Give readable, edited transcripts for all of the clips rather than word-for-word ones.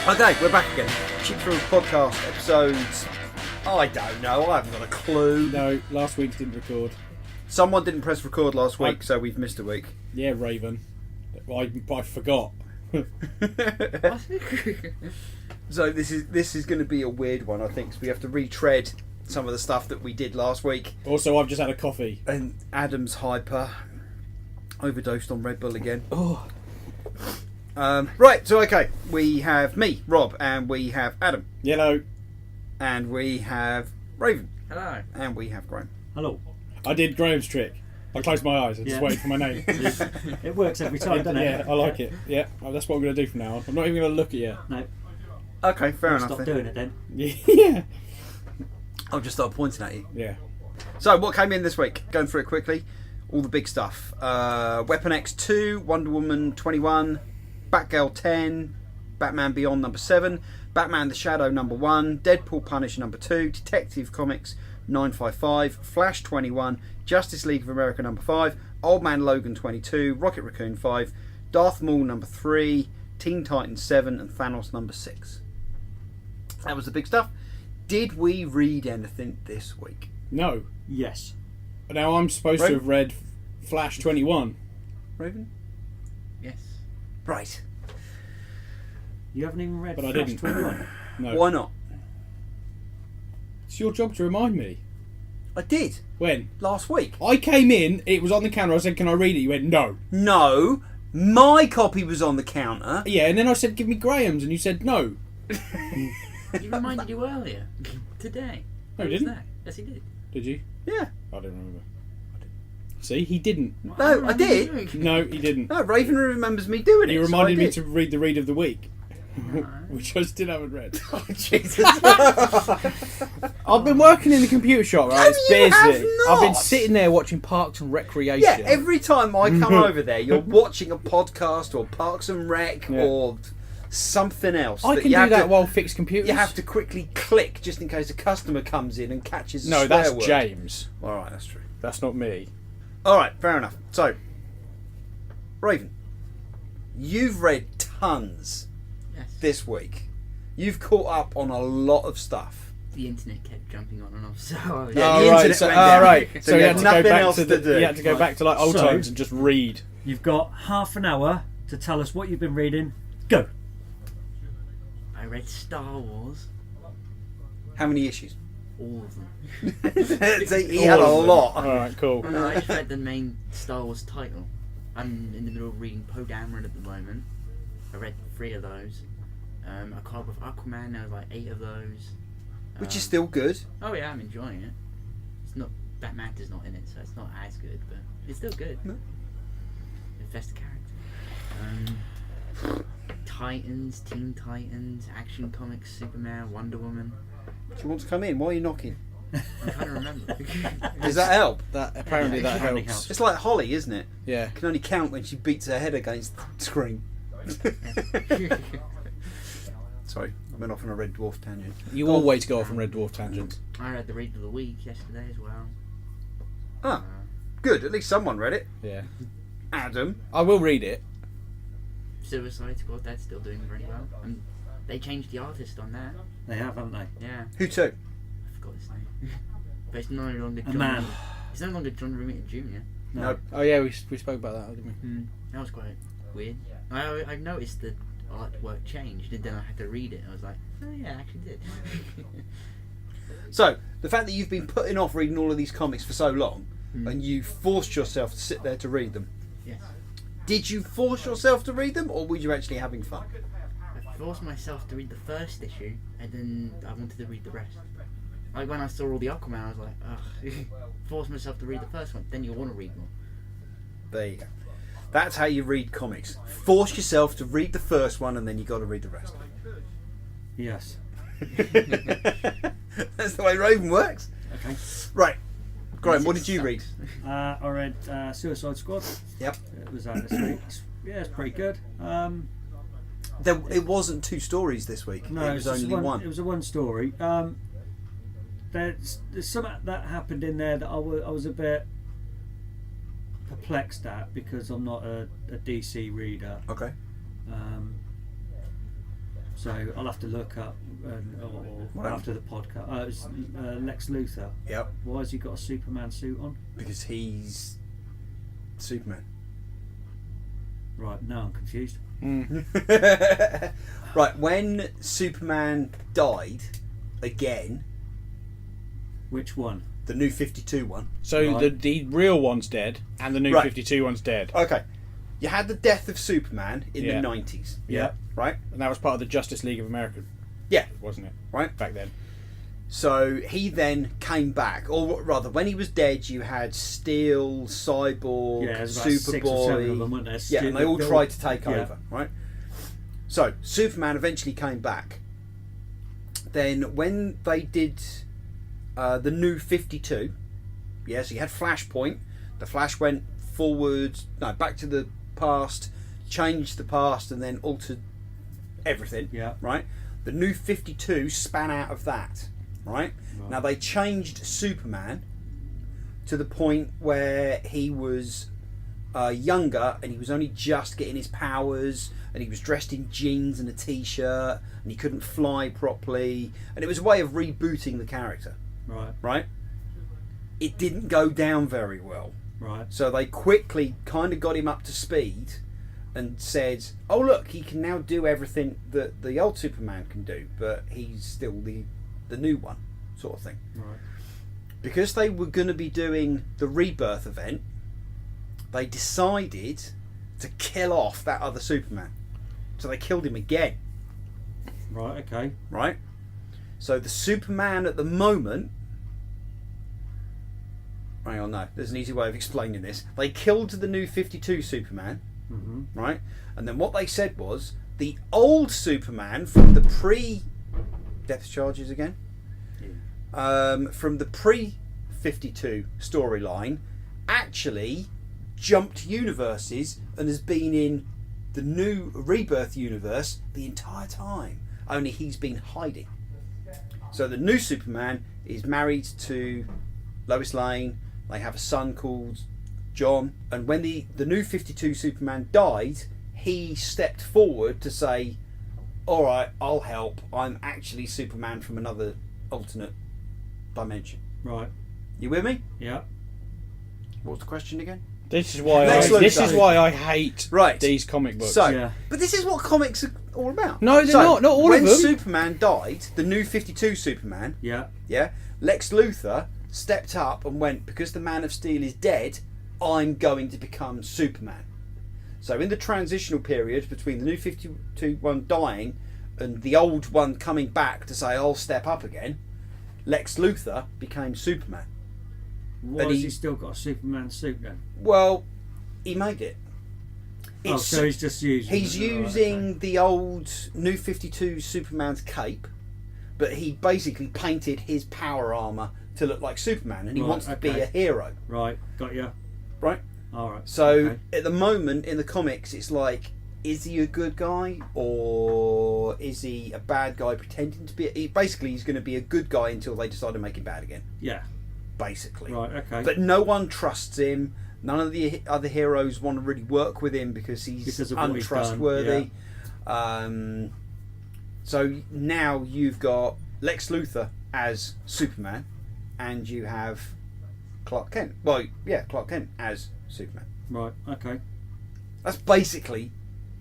Okay, we're back again. Cheap Thrills Podcast, episodes... I don't know, I haven't got a clue. No, last week didn't record. Someone didn't press record last week, so we've missed a week. Yeah, Raven. I forgot. So this is going to be a weird one, I think, because we have to retread some of the stuff that we did last week. Also, I've just had a coffee. And Adam's hyper. Overdosed on Red Bull again. Oh. Right, so okay, we have me, Rob, and we have Adam. Hello. And we have Raven. Hello. And we have Graham. Hello. I did Graham's trick. I closed my eyes and just waited for my name. It works every time, doesn't it? Yeah, I like it. Yeah, well, that's what I'm going to do from now on. I'm not even going to look at you. No. Okay, fair enough. Stop doing it then. Yeah. I'll just start pointing at you. Yeah. So, what came in this week? Going through it quickly. All the big stuff. Weapon X 2, Wonder Woman 21, Batgirl 10, Batman Beyond number 7, Batman the Shadow number 1, Deadpool Punisher number 2, Detective Comics 955, Flash 21, Justice League of America number 5, Old Man Logan 22, Rocket Raccoon 5, Darth Maul number 3, Teen Titans 7, and Thanos number 6. That was the big stuff. Did we read anything this week? No. Yes. Now I'm supposed to have read Flash 21. Raven? Yes. Right. You haven't even read But I Flash didn't. 21. No. Why not? It's your job to remind me. I did. When? Last week. I came in, it was on the counter, I said, can I read it? You went, no. No. My copy was on the counter. Yeah, and then I said, give me Graham's, and you said no. He reminded you earlier. Today. No, Who he was didn't. that? Yes, he did. Did you? Yeah. I don't remember. See, he didn't. No, I did. No, he didn't. No, Raven remembers me doing it. He so reminded I me did. to read the read of the week, No. which I still haven't read. Oh, Jesus. I've been working in the computer shop, right? No, It's you busy. have not. I've been sitting there watching Parks and Recreation. Yeah, every time I come over there, you're watching a podcast or Parks and Rec Yeah. or something else. I can you do have that to, while fix computers. You have to quickly click just in case a customer comes in and catches a No, swear that's word. James. All right, that's true. That's not me. All right, fair enough. So, Raven, you've read tons Yes. this week. You've caught up on a lot of stuff. The internet kept jumping on and off, so Yeah, the Oh, right. internet So, went down. right. So So you you had had to go nothing back else to to the. do. You had to go back to like old So- times and just read. You've got half an hour to tell us what you've been reading. Go. I read Star Wars, How many issues? all of them. So he had a lot. All right, cool. No, I just read the main Star Wars title. I'm in the middle of reading Poe Dameron at the moment. I read 3 of those. I caught up with Aquaman. There was like 8 of those. Which is still good. Oh yeah, I'm enjoying it. It's not Batman's not in it, so it's not as good, but it's still good. No. It's best character. Titans, Teen Titans, Action Comics, Superman, Wonder Woman. Do you want to come in? Why are you knocking? I'm trying to remember. Does that help? That apparently Yeah, that apparently helps. helps. It's like Holly, isn't it? Yeah. Can only count when she beats her head against the screen. Sorry, I went off on a Red Dwarf tangent. You always go off on Red Dwarf tangents. I read the Read of the Week yesterday as well. Ah, good. At least someone read it. Yeah. Adam. I will read it. Suicide Squad, that's still doing very well. And they changed the artist on that. They have, haven't they? Yeah, Who to? I forgot his name. But it's no longer A John. man. It's no longer John Romita Jr. No. Oh yeah, we spoke about that, didn't we? That was quite weird. I noticed the artwork changed, and then I had to read it. I was like, oh yeah, I actually did. So, the fact that you've been putting off reading all of these comics for so long, and you forced yourself to sit there to read them, Yes. did you force yourself to read them, or were you actually having fun? I forced myself to read the first issue, and then I wanted to read the rest. Like when I saw all the Aquaman, I was like, ugh. Forced myself to read the first one, then you'll want to read more. There you go. That's how you read comics. Force yourself to read the first one, and then you got to read the rest. Yes. That's the way Raven works. Okay. Right. Graham, what did you read? I read Suicide Squad. Yep. It was out this week. Yeah, it's pretty good. It wasn't 2 stories this week. No, it was just only one. It was a one story. There's something that happened in there that I was a bit perplexed at because I'm not a DC reader. Okay. So I'll have to look up or after the podcast. It was Lex Luthor. Yep. Why has he got a Superman suit on? Because he's Superman. Right, now I'm confused. Right, when Superman died again, Which one? the New 52 one. So Right. the real one's dead, and the New Right. 52 one's dead. Okay, you had the death of Superman in Yeah. the 90s, Yeah. right? And that was part of the Justice League of America, Yeah, wasn't it? right. Back then. So he then came back, or rather, when he was dead, you had Steel, Cyborg, Yeah, there's about 6 or 7 of them, Superboy. weren't there? Yeah, and they all tried to take yeah. over, right? So Superman eventually came back. Then when they did the New 52, so you had Flashpoint. The Flash went back to the past, changed the past, and then altered everything. Yeah. Right. The New 52 span out of that. Right. Now they changed Superman to the point where he was younger and he was only just getting his powers, and he was dressed in jeans and a t-shirt, and he couldn't fly properly, and it was a way of rebooting the character. Right. It didn't go down very well. Right. So they quickly kind of got him up to speed and said, oh look, he can now do everything that the old Superman can do, but he's still the new one, sort of thing. Right. Because they were going to be doing the rebirth event, they decided to kill off that other Superman. So they killed him again. Right. Okay. Right? So the Superman at the moment... Hang on, no. There's an easy way of explaining this. They killed the New 52 Superman. Mm-hmm. Right? And then what they said was, the old Superman from the pre-depth charges again? From the pre-52 storyline actually jumped universes and has been in the new Rebirth universe the entire time. Only he's been hiding. So the new Superman is married to Lois Lane. They have a son called John. And when the new 52 Superman died, he stepped forward to say, alright, I'll help. I'm actually Superman from another alternate dimension. Right. You with me? Yeah. What was the question again? This is why Lex Luthor. I hate these comic books. So, Yeah. but this is what comics are all about. No, they're not all of them. When Superman died, the new 52 Superman, Yeah. Lex Luthor stepped up and went, because the Man of Steel is dead, I'm going to become Superman. So in the transitional period between the new 52 one dying and the old one coming back to say, I'll step up again, Lex Luthor became Superman. Why And has he- he still got a Superman suit then? Well, he made it. So he's just using. He's using the old New 52 Superman's cape, but he basically painted his power armour to look like Superman, and he Right, wants to be okay. a hero, Right. Got you. right? All right. So okay. at the moment in the comics, it's like, is he a good guy or is he a bad guy pretending to be? Basically, he's going to be a good guy until they decide to make him bad again. Yeah. Basically, Right. Okay. but no one trusts him. None of the other heroes want to really work with him because he's Because of what he's done, untrustworthy. So now you've got Lex Luthor as Superman, and you have Clark Kent. Well, yeah, Clark Kent as Superman. Right. Okay. That's basically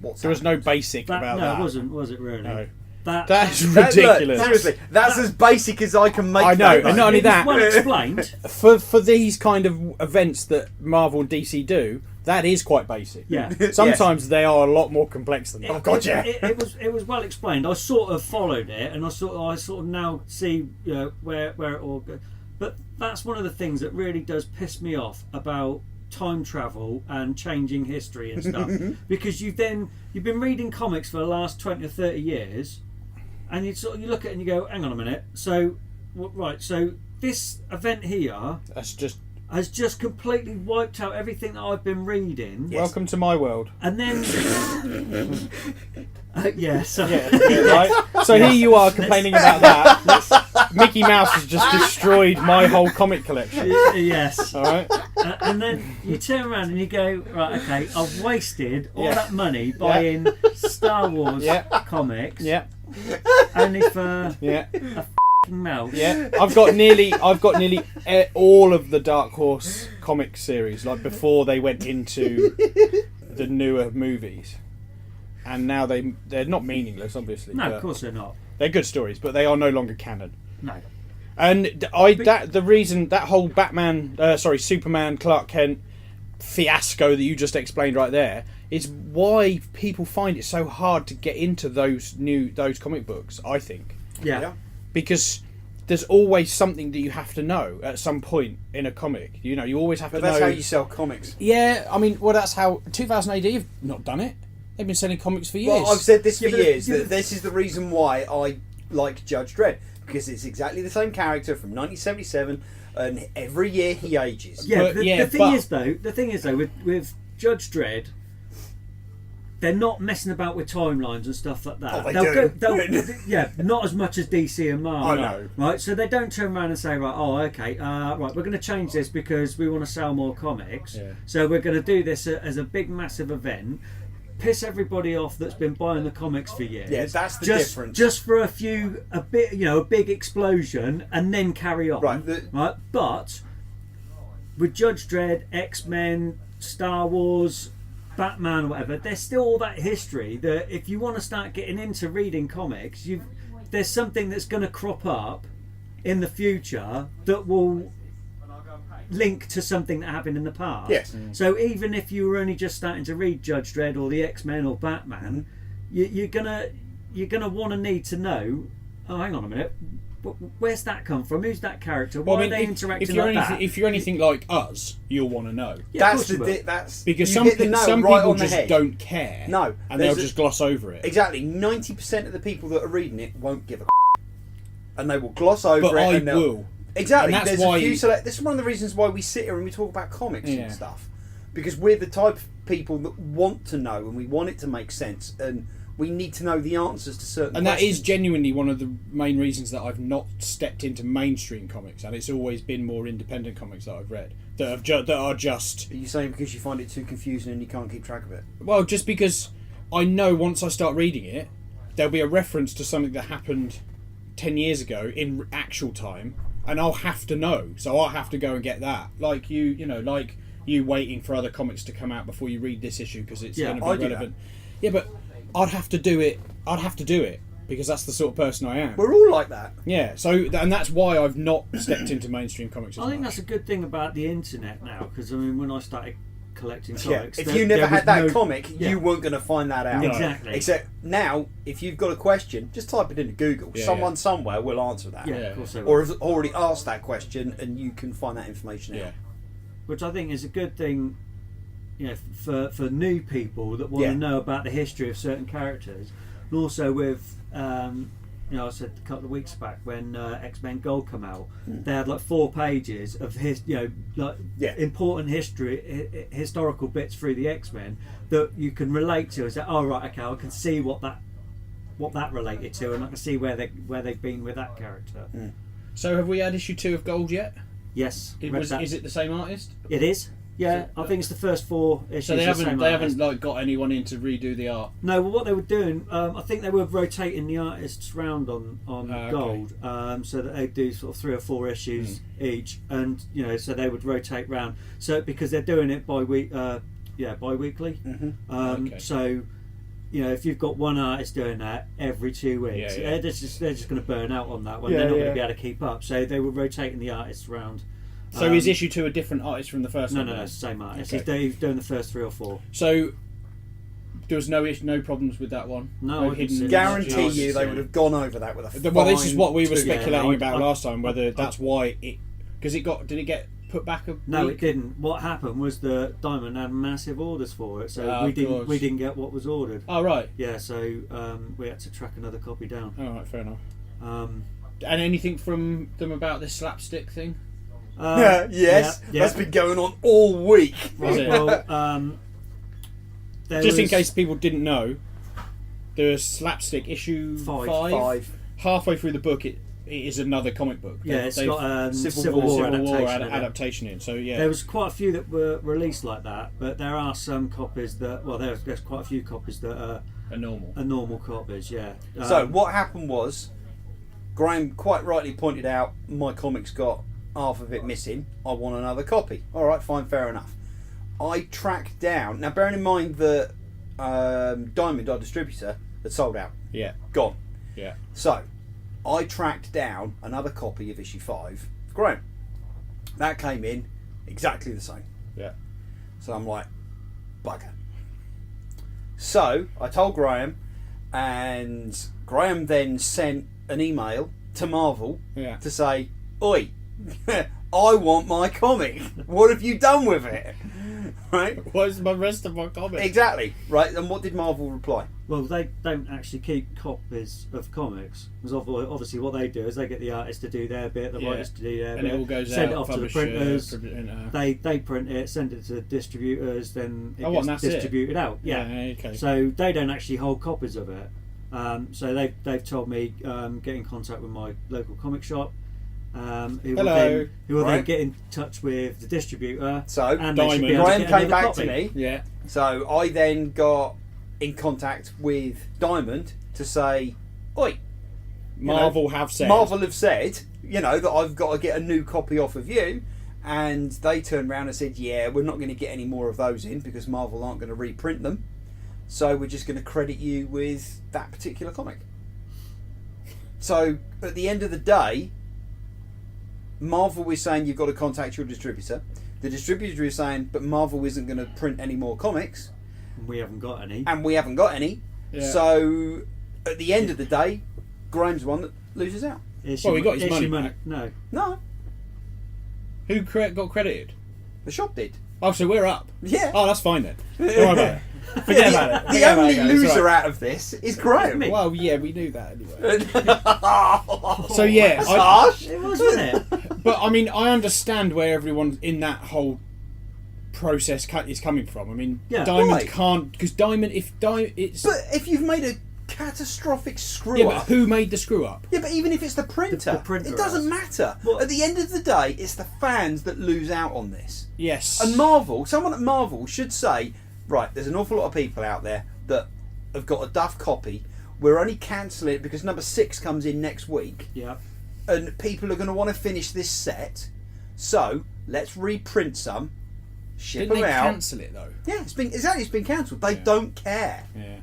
what's There was no basic about that. it wasn't. Was it really? No. That's That's That- look, ridiculous. seriously, that's as basic as I can make. I know, that, and not only it was that, well explained. for these kind of events that Marvel and DC do, that is quite basic. Yeah. Sometimes they are a lot more complex than that. Oh God, yeah. It was well explained. I sort of followed it, and I sort of now see where it all goes. But that's one of the things that really does piss me off about time travel and changing history and stuff, because you've been reading comics for the last 20 or 30 years, and you look at it and you go, hang on a minute, so this event here That's just has just completely wiped out everything that I've been reading. welcome to my world. And then so Right? So here you are complaining about that. Mickey Mouse has just destroyed my whole comic collection. yes. All right. And then you turn around and you go, right, okay, I've wasted all Yeah. that money buying Star Wars comics, only for Yeah. mouse. Yeah, I've got nearly all of the Dark Horse comic series, like before they went into the newer movies, and now they're not meaningless, obviously. No, but of course they're not. they're good stories, but they are no longer canon. No. And the reason that whole Superman Clark Kent fiasco that you just explained right there is why people find it so hard to get into those comic books. I think. Yeah. Because there's always something that you have to know at some point in a comic. You know, you always have But to that's know. how you sell comics. Yeah, I mean, well, that's how 2000 AD have not done it. They've been selling comics for years. Well, I've said this for but years, that this is the reason why I like Judge Dredd. Because it's exactly the same character from 1977, and every year he ages. Yeah, But- the thing is though, with Judge Dredd, they're not messing about with timelines and stuff like that. Oh, they do. Yeah, not as much as DC and Marvel. I know. Right, so they don't turn around and say, right, right, we're going to change this because we want to sell more comics. Yeah. So we're going to do this as a big, massive event. Piss everybody off that's been buying the comics for years. Yeah, that's the difference. Just for a big explosion, and then carry on. Right. But with Judge Dredd, X-Men, Star Wars, Batman, whatever, there's still all that history that if you want to start getting into reading comics, there's something that's going to crop up in the future that will link to something that happened in the past. Yes. So even if you were only just starting to read Judge Dredd or the X-Men or Batman, you're gonna want to need to know. Oh, hang on a minute. Where's that come from? Who's that character? Why are they interacting like that? If you're anything like us, you'll want to know. Yeah, That's Because you some hit the nail some right people on the just head. don't care. No, and they'll there's just gloss over it. Exactly, 90% of the people that are reading it won't give a and they will gloss over But it. I and they'll- will. Exactly. And that's There's why a few this is one of the reasons why we sit here and we talk about comics Yeah. and stuff, because we're the type of people that want to know and we want it to make sense and we need to know the answers to certain And that questions. is genuinely one of the main reasons that I've not stepped into mainstream comics, and it's always been more independent comics that I've read that are just. Are you saying because you find it too confusing and you can't keep track of it? Well, just because I know once I start reading it, there'll be a reference to something that happened 10 years ago in actual time, and I'll have to know. So I'll have to go and get that. Like you waiting for other comics to come out before you read this issue because it's going to I be do relevant. Yeah, but I'd have to do it. Because that's the sort of person I am. We're all like that. Yeah, and that's why I've not stepped into mainstream comics as I think much. that's a good thing about the internet now, because I mean, when I started collecting Yeah. comics, If there- you never there was had that no- comic, Yeah. you weren't going to find that out. No. Exactly. Except now, if you've got a question, just type it into Google. Yeah, Someone somewhere will answer that. Yeah, Yeah. of course they will. Or has already asked that question and you can find that information Yeah. out. Which I think is a good thing, for new people that want Yeah. to know about the history of certain characters, and also with I said a couple of weeks back when X-Men Gold come out, they had like 4 pages of important historical bits through the X-Men that you can relate to and say, oh right, okay, I can see what that related to, and I can see where they've been with that character. So have we had issue 2 of Gold yet? Yes, read that. Is it the same artist? It is. Yeah, I think it's the first 4 issues. So they the same haven't artist. like got anyone in to redo the art. No, well, what they were doing, I think they were rotating the artists round on Okay. Gold, so that they do sort of 3 or 4 issues each, and so they would rotate round. So because they're doing it bi-weekly. Okay. So if you've got one artist doing that every 2 weeks, Yeah. they're just going to burn out on that one. Yeah, They're not going yeah. to be able to keep up. So they were rotating the artists round. So is issue 2 a different artist from the first No, one? no, then? it's the same artist. Okay. He's doing the first 3 or 4. So there was no problems with that one. No, I can see- Guarantee Yes. you they would have gone over that with a Well, this is fine what we were tooth. speculating Yeah, about I- last time. Whether that's why it did it get put back a No, week? it didn't. What happened was that Diamond had massive orders for it, so Ah, we of didn't course. we didn't get what was ordered. Oh right. Yeah, so we had to track another copy down. All right, fair enough. Um, And anything from them about this slapstick thing? Yes, yeah. that's been going on all week. Was it? Well, there Just in was- case people didn't know, the slapstick issue Five. 5. Halfway through the book, it is another comic book. Yeah, it's They've- got Civil War adaptation in. So yeah, There was quite a few that were released like that, but there are some copies that, well, there's quite a few copies that are normal copies, yeah. So what happened was, Graham quite rightly pointed out, my comic's got half of it missing. I want another copy. All right, fine, fair enough. I tracked down. Now, bearing in mind that Diamond, our distributor, had sold out, yeah, gone. yeah. So, I tracked down another copy of issue 5 for Graham. That came in exactly the same. Yeah. So I'm like, bugger. So I told Graham, and Graham then sent an email to Marvel Yeah. to say, "Oi, I want my comic. What have you done with it?" Right? Where's the rest of my comics? Exactly. Right. And what did Marvel reply? Well, they don't actually keep copies of comics. Because obviously what they do is they get the artists to do their bit, the writers to do their And bit, it all goes send out, it off to the publisher, printers. printer. They print it, send it to distributors, then it Oh, gets and that's it? distributed out. Yeah. Okay. So they don't actually hold copies of it. So they've told me get in contact with my local comic shop. Who Hello. will then Right. get in touch with the distributor. So and they should be Diamond. able to Graham get came another back copy. to me. Yeah. So I then got in contact with Diamond to say, "Oi, Marvel have said. Marvel have said, that I've got to get a new copy off of you." And they turned around and said, "Yeah, we're not going to get any more of those in because Marvel aren't going to reprint them. So we're just going to credit you with that particular comic." So at the end of the day, Marvel is saying you've got to contact your distributor. The distributor is saying, but Marvel isn't going to print any more comics, We haven't got any. and we haven't got any. Yeah. So at the end of the day, Graham's the one that loses out. Well, he got his money back. No. No, Who got credited? the shop did. Oh, so we're up. Yeah. Oh, that's fine then. Don't worry about it. Forget about it. The Forget about only it, guys. It's loser all right. out of this is Graham. Well, yeah, we knew that anyway. So So yeah, that's I, harsh. It was, wasn't it? but I mean, I understand where everyone in that whole process is coming from. I mean, Yeah. Diamond Right. can't because Diamond it's But if you've made a catastrophic screw yeah, but up, who made the screw up? yeah, but even if it's the printer, The printer it doesn't has. matter. Well- At the end of the day, it's the fans that lose out on this. Yes, And Marvel, someone at Marvel should say, right, there's an awful lot of people out there that have got a duff copy. We're only cancelling it because number 6 comes in next week, Yeah. and people are going to want to finish this set. So let's reprint some, ship didn't them they out. cancel it though? Yeah, it's been cancelled. They Yeah. don't care. Yeah.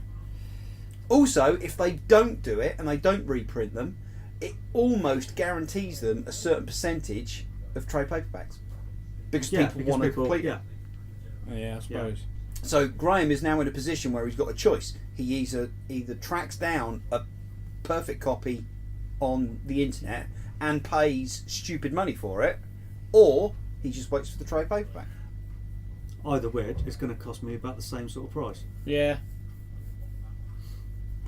Also, if they don't do it and they don't reprint them, it almost guarantees them a certain percentage of trade paperbacks because Yeah. people because want to people, complete it. yeah. Oh, yeah, I suppose. So Graham is now in a position where he's got a choice. He either tracks down a perfect copy on the internet and pays stupid money for it, or he just waits for the trade paperback. Either way, it's going to cost me about the same sort of price. Yeah,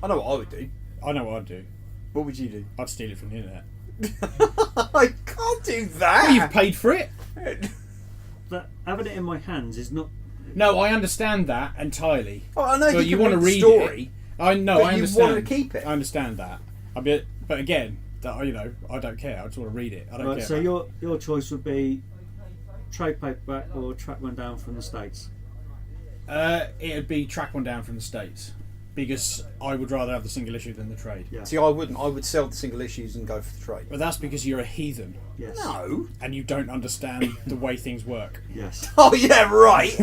I know what I would do. I know what I'd do. What would you do? I'd steal it from the internet. I can't do that. Well, you've paid for it. But having it in my hands is not. No, I understand that entirely. Oh, I know But you want to the read story. I know. But I you understand. wanted to keep it. I understand that. But again, that I don't care. I just want to read it. I don't Right, care. so about your choice would be trade paperback or track one down from the States. it'd be track one down from the States because I would rather have the single issue than the trade. Yeah. See, I wouldn't. I would sell the single issues and go for the trade. But that's because you're a heathen Yes. No. and you don't understand the way things work. Yes. Oh yeah, right,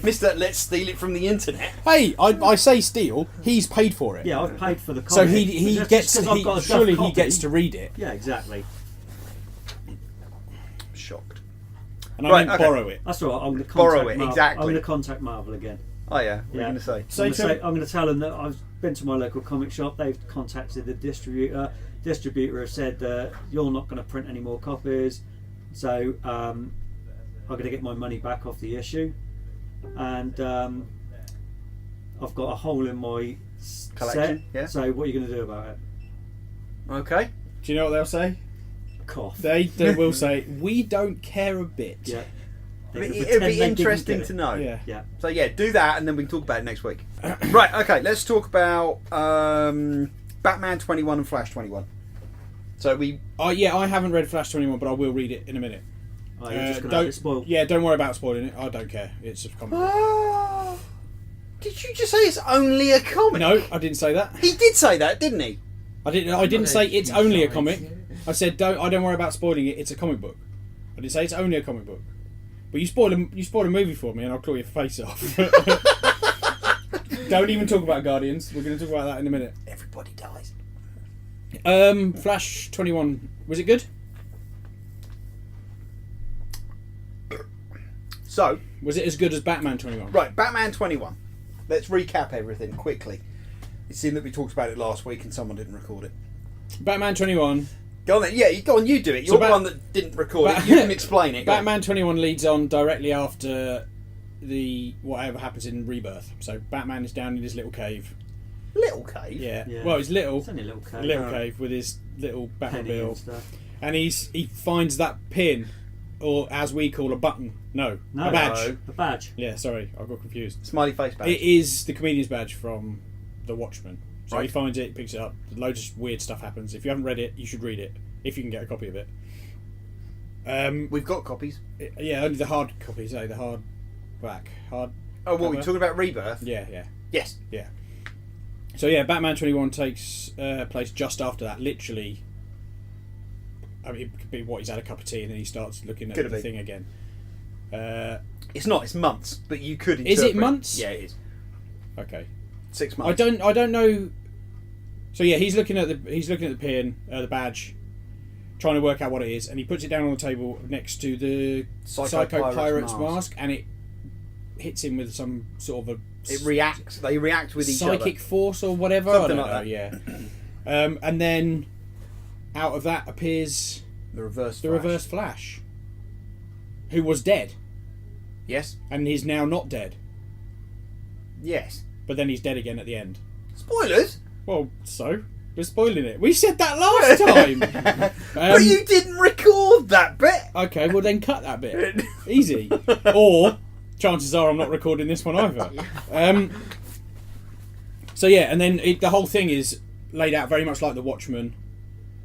Mister. Let's steal it from the internet. Hey, I say steal. He's paid for it. Yeah, I've paid for the comic. So he but gets. just 'cause I've got a duff Surely he copy- gets to read it, Yeah, exactly. Shocked. and I Right, won't okay. borrow it. That's all right. I'm going to contact Borrow it, Marvel. exactly. I'm going to contact Marvel again. Oh yeah. What are you Yeah. going to say? Say I'm going to tell them that I've been to my local comic shop. They've contacted the distributor. Distributor has said that you're not going to print any more copies, so I'm going to get my money back off the issue, and I've got a hole in my Collection, set. yeah. So what are you going to do about it? Okay. Do you know what they'll say? Cough. They will say, "We don't care a bit." Yeah. They It'd can be pretend they didn't interesting do to it. know. Yeah. Yeah. So yeah, do that, and then we can talk about it next week. Right. Okay. Let's talk about Batman 21 and Flash 21. So we. I haven't read Flash 21, but I will read it in a minute. Oh, you're just gonna have it spoiled. Yeah, don't worry about spoiling it. I don't care. It's a comic. Did you just say it's only a comic? No, I didn't say that. He did say that, didn't he? I didn't say it's only a comic. I said I don't worry about spoiling it. It's a comic book. I didn't say it's only a comic book. But you spoil a movie for me, and I'll claw your face off. Don't even talk about Guardians. We're going to talk about that in a minute. Everybody dies. Flash 21. Was it good? So, was it as good as Batman 21? Right, Batman 21. Let's recap everything quickly. It seemed that we talked about it last week and someone didn't record it. Batman 21. Go on then. Yeah, go on, you do it. You're the one that didn't record it. You can explain it. Batman 21 leads on directly after the whatever happens in Rebirth. So Batman is down in his little cave. Little cave? Yeah. Well, it's little. It's only a little cave. Little cave with his little Batmobile. Stuff. And he finds that pin, or as we call a button. No, a badge. No. A badge. Yeah, sorry, I got confused. Smiley face badge. It is the comedian's badge from The Watchmen. So Right. he finds it, picks it up. Loads of weird stuff happens. If you haven't read it, you should read it. If you can get a copy of it. We've got copies. Yeah, only the hard copies, the hard back. Hard. Oh, what, cover. we're talking about Rebirth? Yeah. Yes. Yeah. So yeah, Batman 21 takes place just after that. Literally, I mean, it could be what, he's had a cup of tea and then he starts looking at the thing again. It's not. It's months, but you could. Is it months? Yeah, it is. Okay. 6 months. I don't know. So yeah, he's looking at the pin, the badge, trying to work out what it is, and he puts it down on the table next to the Psycho Pirate's mask, and it hits him with some sort of a. It reacts. They react with each other. Psychic force or whatever. Something I don't like know, that. Yeah. And then out of that appears The Reverse Reverse Flash, who was dead, Yes. and he's now not dead, Yes. but then he's dead again at the end. Spoilers. Well, so we're spoiling it. We said that last time. But you didn't record that bit. Okay, well then cut that bit. Easy. Or chances are I'm not recording this one either. So yeah, and then the whole thing is laid out very much like The Watchmen,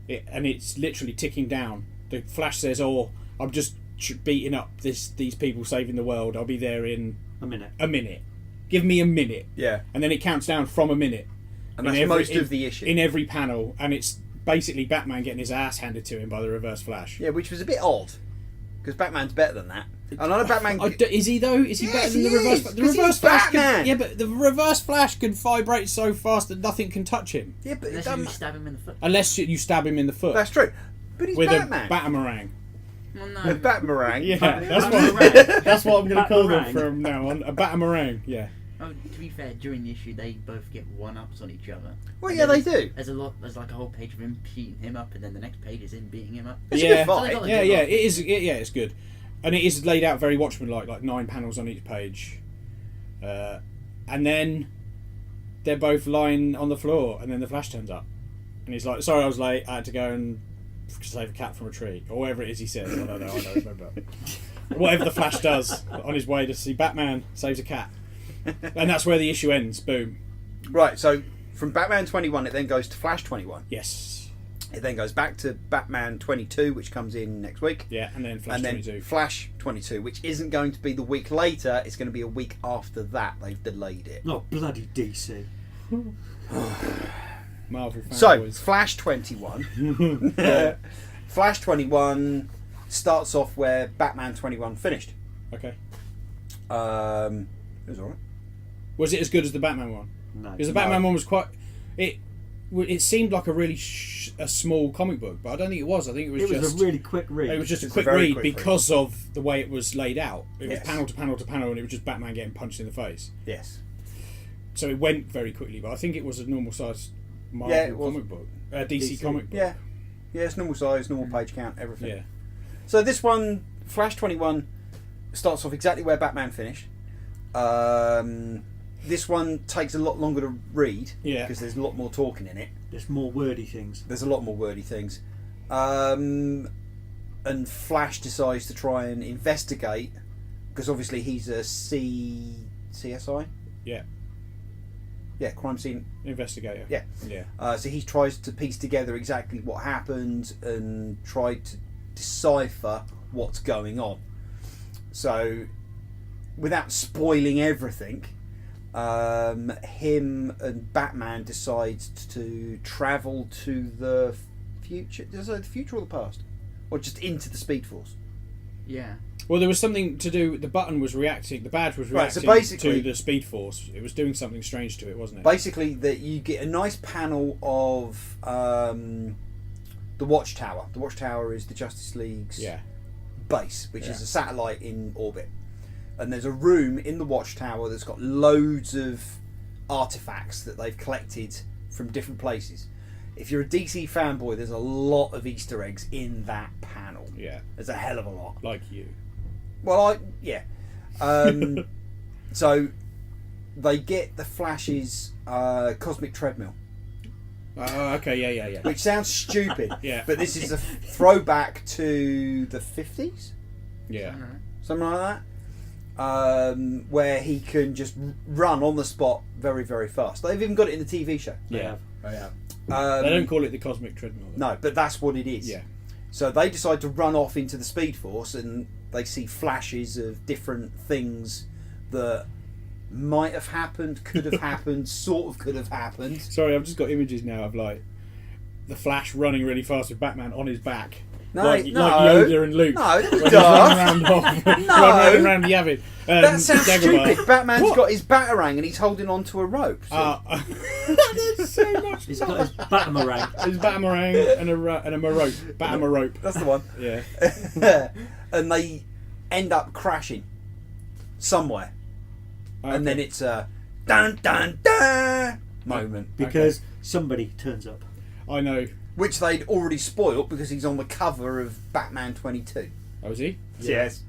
and it's literally ticking down. The Flash says, "Oh, I'm just beating up these people, saving the world. I'll be there in A minute. a minute. Give me a minute." Yeah. And then it counts down from a minute. And that's most of the issue. In every panel, and it's basically Batman getting his ass handed to him by the Reverse Flash. Yeah, which was a bit odd. Because Batman's better than that. And I know Batman... Is he though? Is he better than the Reverse Flash? The Reverse Flash Batman! but the Reverse Flash can vibrate so fast that nothing can touch him. Yeah, but Unless you stab him in the foot. Unless you stab him in the foot. That's true. But he's with Batman. a Batamarang. Well, A no. Batmarang. Yeah, Batamarang. that's what I'm going to call them Batamarang. from now on. A Batamarang, yeah. Oh, to be fair, during the issue, they both get one-ups on each other. Well, And yeah, they there's- do. There's like a whole page of him beating him up, and then the next page is him beating him up. It's a yeah, good fight. So they yeah, got a yeah. good It is. It's good, and it is laid out very Watchmen-like, like 9 panels on each page, and then they're both lying on the floor, and then the Flash turns up, and he's like, "Sorry, I was late. I had to go and save a cat from a tree," or whatever it is he says. I don't know. I don't remember. Whatever the Flash does on his way to see Batman, saves a cat, and that's where the issue ends. Boom. Right, so from Batman 21, it then goes to Flash 21. Yes. It then goes back to Batman 22, which comes in next week. Yeah, and then Flash And then 22. Flash 22, which isn't going to be the week later. It's going to be a week after that. They've delayed it. Not bloody DC. Marvel So, fanboys. Flash 21. Flash 21 starts off where Batman 21 finished. Okay. It was alright. Was it as good as the Batman one? No. Because the Batman one was quite. It seemed like a really a small comic book, but I don't think it was. I think it was It was just a really quick read. It was just a It's a quick very read quick read. because of the way it was laid out. It was Yes. panel to panel to panel, and it was just Batman getting punched in the face. Yes. So it went very quickly, but I think it was a normal size Marvel Yeah, it was. comic book, DC comic book. Yeah. Yeah, it's normal size, normal page count, everything. Yeah. So this one, Flash 21, starts off exactly where Batman finished. This one takes a lot longer to read Yeah. because there's a lot more talking in it. There's more wordy things. There's a lot more wordy things. And Flash decides to try and investigate because obviously he's a CSI. Yeah. Yeah, crime scene investigator. Yeah. So he tries to piece together exactly what happened and try to decipher what's going on. So, without spoiling everything, him and Batman decide to travel to the future. Is it the future or the past? Or just into the Speed Force? Yeah. Well, there was something to do. The button was reacting. The badge was Right, so reacting basically- to the Speed Force. It was doing something strange to it, wasn't it? Basically, that you get a nice panel of the Watchtower. The Watchtower is the Justice League's base, which is a satellite in orbit. And there's a room in the Watchtower that's got loads of artifacts that they've collected from different places. If you're a DC fanboy, there's a lot of Easter eggs in that panel. Yeah. There's a hell of a lot. Like you. Well, so they get the Flash's cosmic treadmill. Okay, yeah. Which sounds stupid. Yeah. But this is a throwback to the 50s? Yeah. Something like that. Where he can just run on the spot very, very fast. They've even got it in the TV show. Yeah. They don't call it the cosmic treadmill, though. No, but that's what it is. Yeah. So they decide to run off into the Speed Force, and they see flashes of different things that might have happened, could have happened, sort of could have happened. Sorry, I've just got images now of like the Flash running really fast with Batman on his back. No, like no. Yoda and Luke. No, that's when he's daft. running around, No. around Yavin. That sounds Dagobah. stupid. Batman's What? got his batarang and he's holding onto a rope. See? That is so much He's got his Batamarang. There's Batamarang and a rope. Batamarang. That's the one. Yeah. And they end up crashing somewhere. Okay. And then it's a dun dun dun moment. Because somebody turns up. I know. Which they'd already spoiled because he's on the cover of Batman 22. Oh, is he? Yes.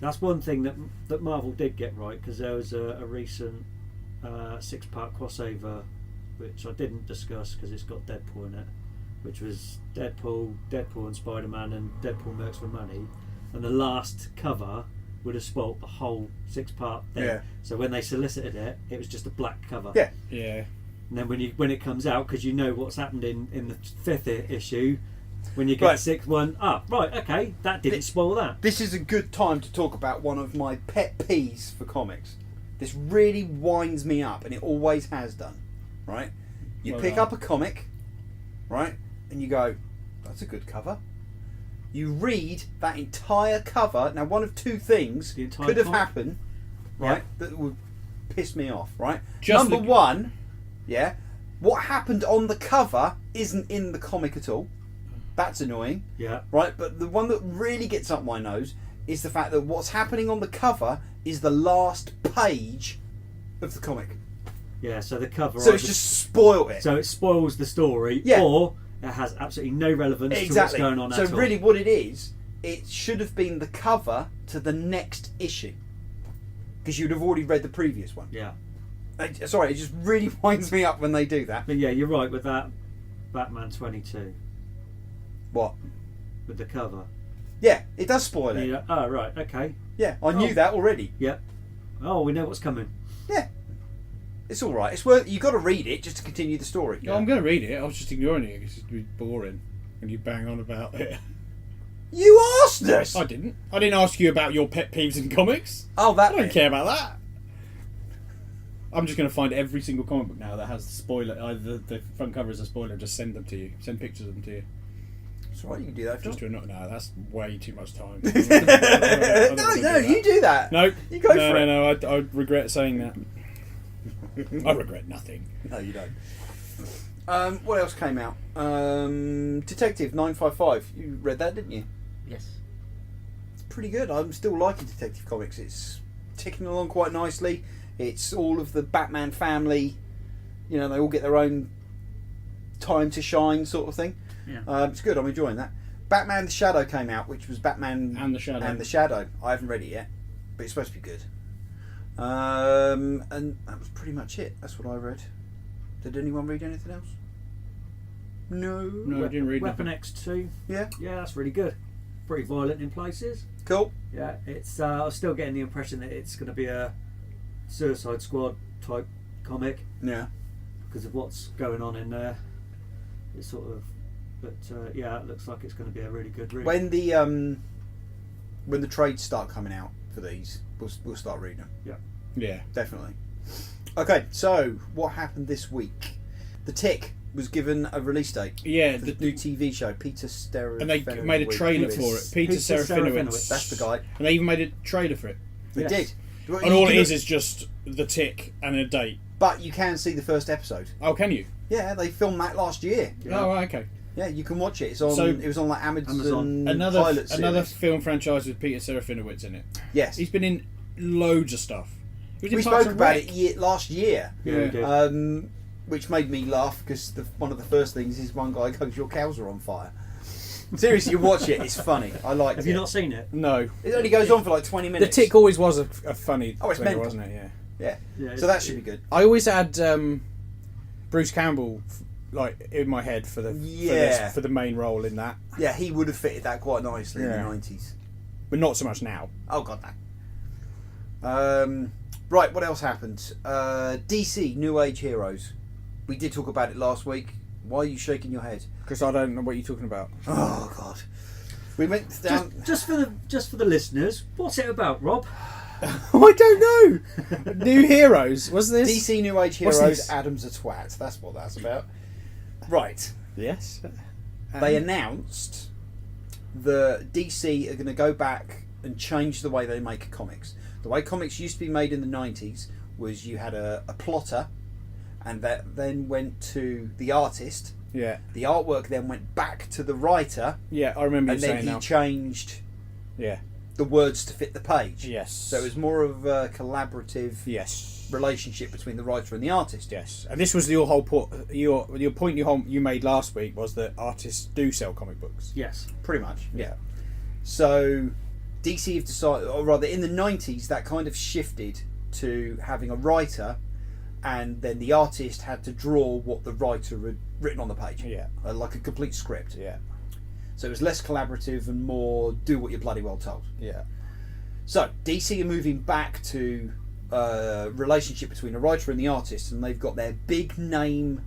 That's one thing that Marvel did get right, because there was a recent 6-part crossover which I didn't discuss because it's got Deadpool in it, which was Deadpool and Spider-Man and Deadpool Mercs for Money, and the last cover would have spoilt the whole 6-part thing. Yeah. So when they solicited it, it was just a black cover. Yeah. Yeah. And then when it comes out, because you know what's happened in the 5th issue, when you get Right. the 6th one, right, okay, that didn't spoil that. This is a good time to talk about one of my pet peeves for comics. This really winds me up, and it always has done. Right? You Well pick done. up a comic, right, and you go, "That's a good cover." You read that entire cover. Now, one of two things The entire could have comic? happened, right, that would piss me off. Right? Just Number one, yeah, what happened on the cover isn't in the comic at all. That's annoying. Yeah. Right, but the one that really gets up my nose is the fact that what's happening on the cover is the last page of the comic. Yeah, so the cover... So it's just spoiled it. So it spoils the story, Yeah. or it has absolutely no relevance to what's Exactly. going on So at all. really what it is, it should have been the cover to the next issue. Because you'd have already read the previous one. Yeah. Sorry, it just really winds me up when they do that. But yeah, you're right with that Batman 22, What? with the cover. Yeah, it does spoil it. Yeah. Oh, right, okay. Yeah, I knew Oh. that already. Yeah. Oh, we know what's coming. Yeah. It's alright. It's worth. You got to read it just to continue the story. No, I'm going to read it. I was just ignoring it because it'd be boring when you bang on about it. You asked us! I didn't. I didn't ask you about your pet peeves in comics. Oh, that I don't bit. care about that. I'm just going to find every single comic book now that has the spoiler. Either the front cover is a spoiler, just send them to you. Send pictures of them to you. It's alright, you can do that. Just to no, that's way too much time. No, you do that. No, You go no, for it. no. I regret saying that. I regret nothing. No, you don't. What else came out? Detective 955. You read that, didn't you? Yes. It's pretty good. I'm still liking Detective Comics. It's ticking along quite nicely. It's all of the Batman family. You know, they all get their own time to shine, sort of thing. Yeah. It's good. I'm enjoying that. Batman the Shadow came out, which was Batman And the Shadow. And the Shadow. I haven't read it yet, but it's supposed to be good. And that was pretty much it. That's what I read. Did anyone read anything else? No. No, I didn't read Weapon nothing. X2. Yeah. Yeah, that's really good. Pretty violent in places. Cool. Yeah, it's. I was still getting the impression that it's going to be a Suicide Squad type comic Yeah. because of what's going on in there. It's sort of, but yeah, it looks like it's going to be a really good read. When the trades start coming out for these, we'll start reading them. Yeah. Definitely. Okay, so what happened this week? The Tick was given a release date. Yeah, For the new TV show, Peter Serafinowicz. and they made a trailer for it. Peter Serafinowicz. That's the guy. And they even made a trailer for it. They Yes. did. And all it is just the Tick and a date. But you can see the first episode. Oh, can you? Yeah, they filmed that last year. Yeah. Oh, right, okay. Yeah, you can watch it. It's on. So- It was on like Amazon Another Pilot film franchise with Peter Serafinowicz in it. Yes, He's been in loads of stuff. He was in we Parks spoke and about Rec. it last year. Yeah, Yeah. we did. Which made me laugh because one of the first things is one guy goes, "Your cows are on fire." Seriously, you watch it; it's funny. I like it. Have you not seen it? No. It only goes on for like 20 The minutes. Tick always was a funny Oh, it's thing, mental. wasn't it? Yeah. Yeah. Yeah, So that should be good. I always had Bruce Campbell like in my head for the Yeah. for the main role in that, Yeah, he would have fitted that quite nicely in Yeah. the 90s. but not so much now. Oh god, no. Right, what else happened? DC New Age Heroes. We did talk about it last week. Why are you shaking your head? Because I don't know what you're talking about. Oh god. We went down. Just for the listeners, what's it about, Rob? I don't know. New Heroes was this? DC New Age What's Heroes. this? Adam's a twat. That's what that's about. Right. Yes. They announced that DC are going to go back and change the way they make comics. The way comics used to be made in the 90s was you had a plotter, and that then went to the artist. Yeah. The artwork then went back to the writer, Yeah, I remember you and then saying he now. changed Yeah. the words to fit the page. Yes. So it was more of a collaborative Yes. relationship between the writer and the artist. Yes. And this was your whole point. Your point you made last week was that artists do sell comic books. Yes. Pretty much, yeah. So DC have decided, or rather in the 90s, that kind of shifted to having a writer, and then the artist had to draw what the writer had written on the page. Yeah. Like a complete script. Yeah. So it was less collaborative and more do what you're bloody well told. Yeah. So DC are moving back to relationship between a writer and the artist, and they've got their big name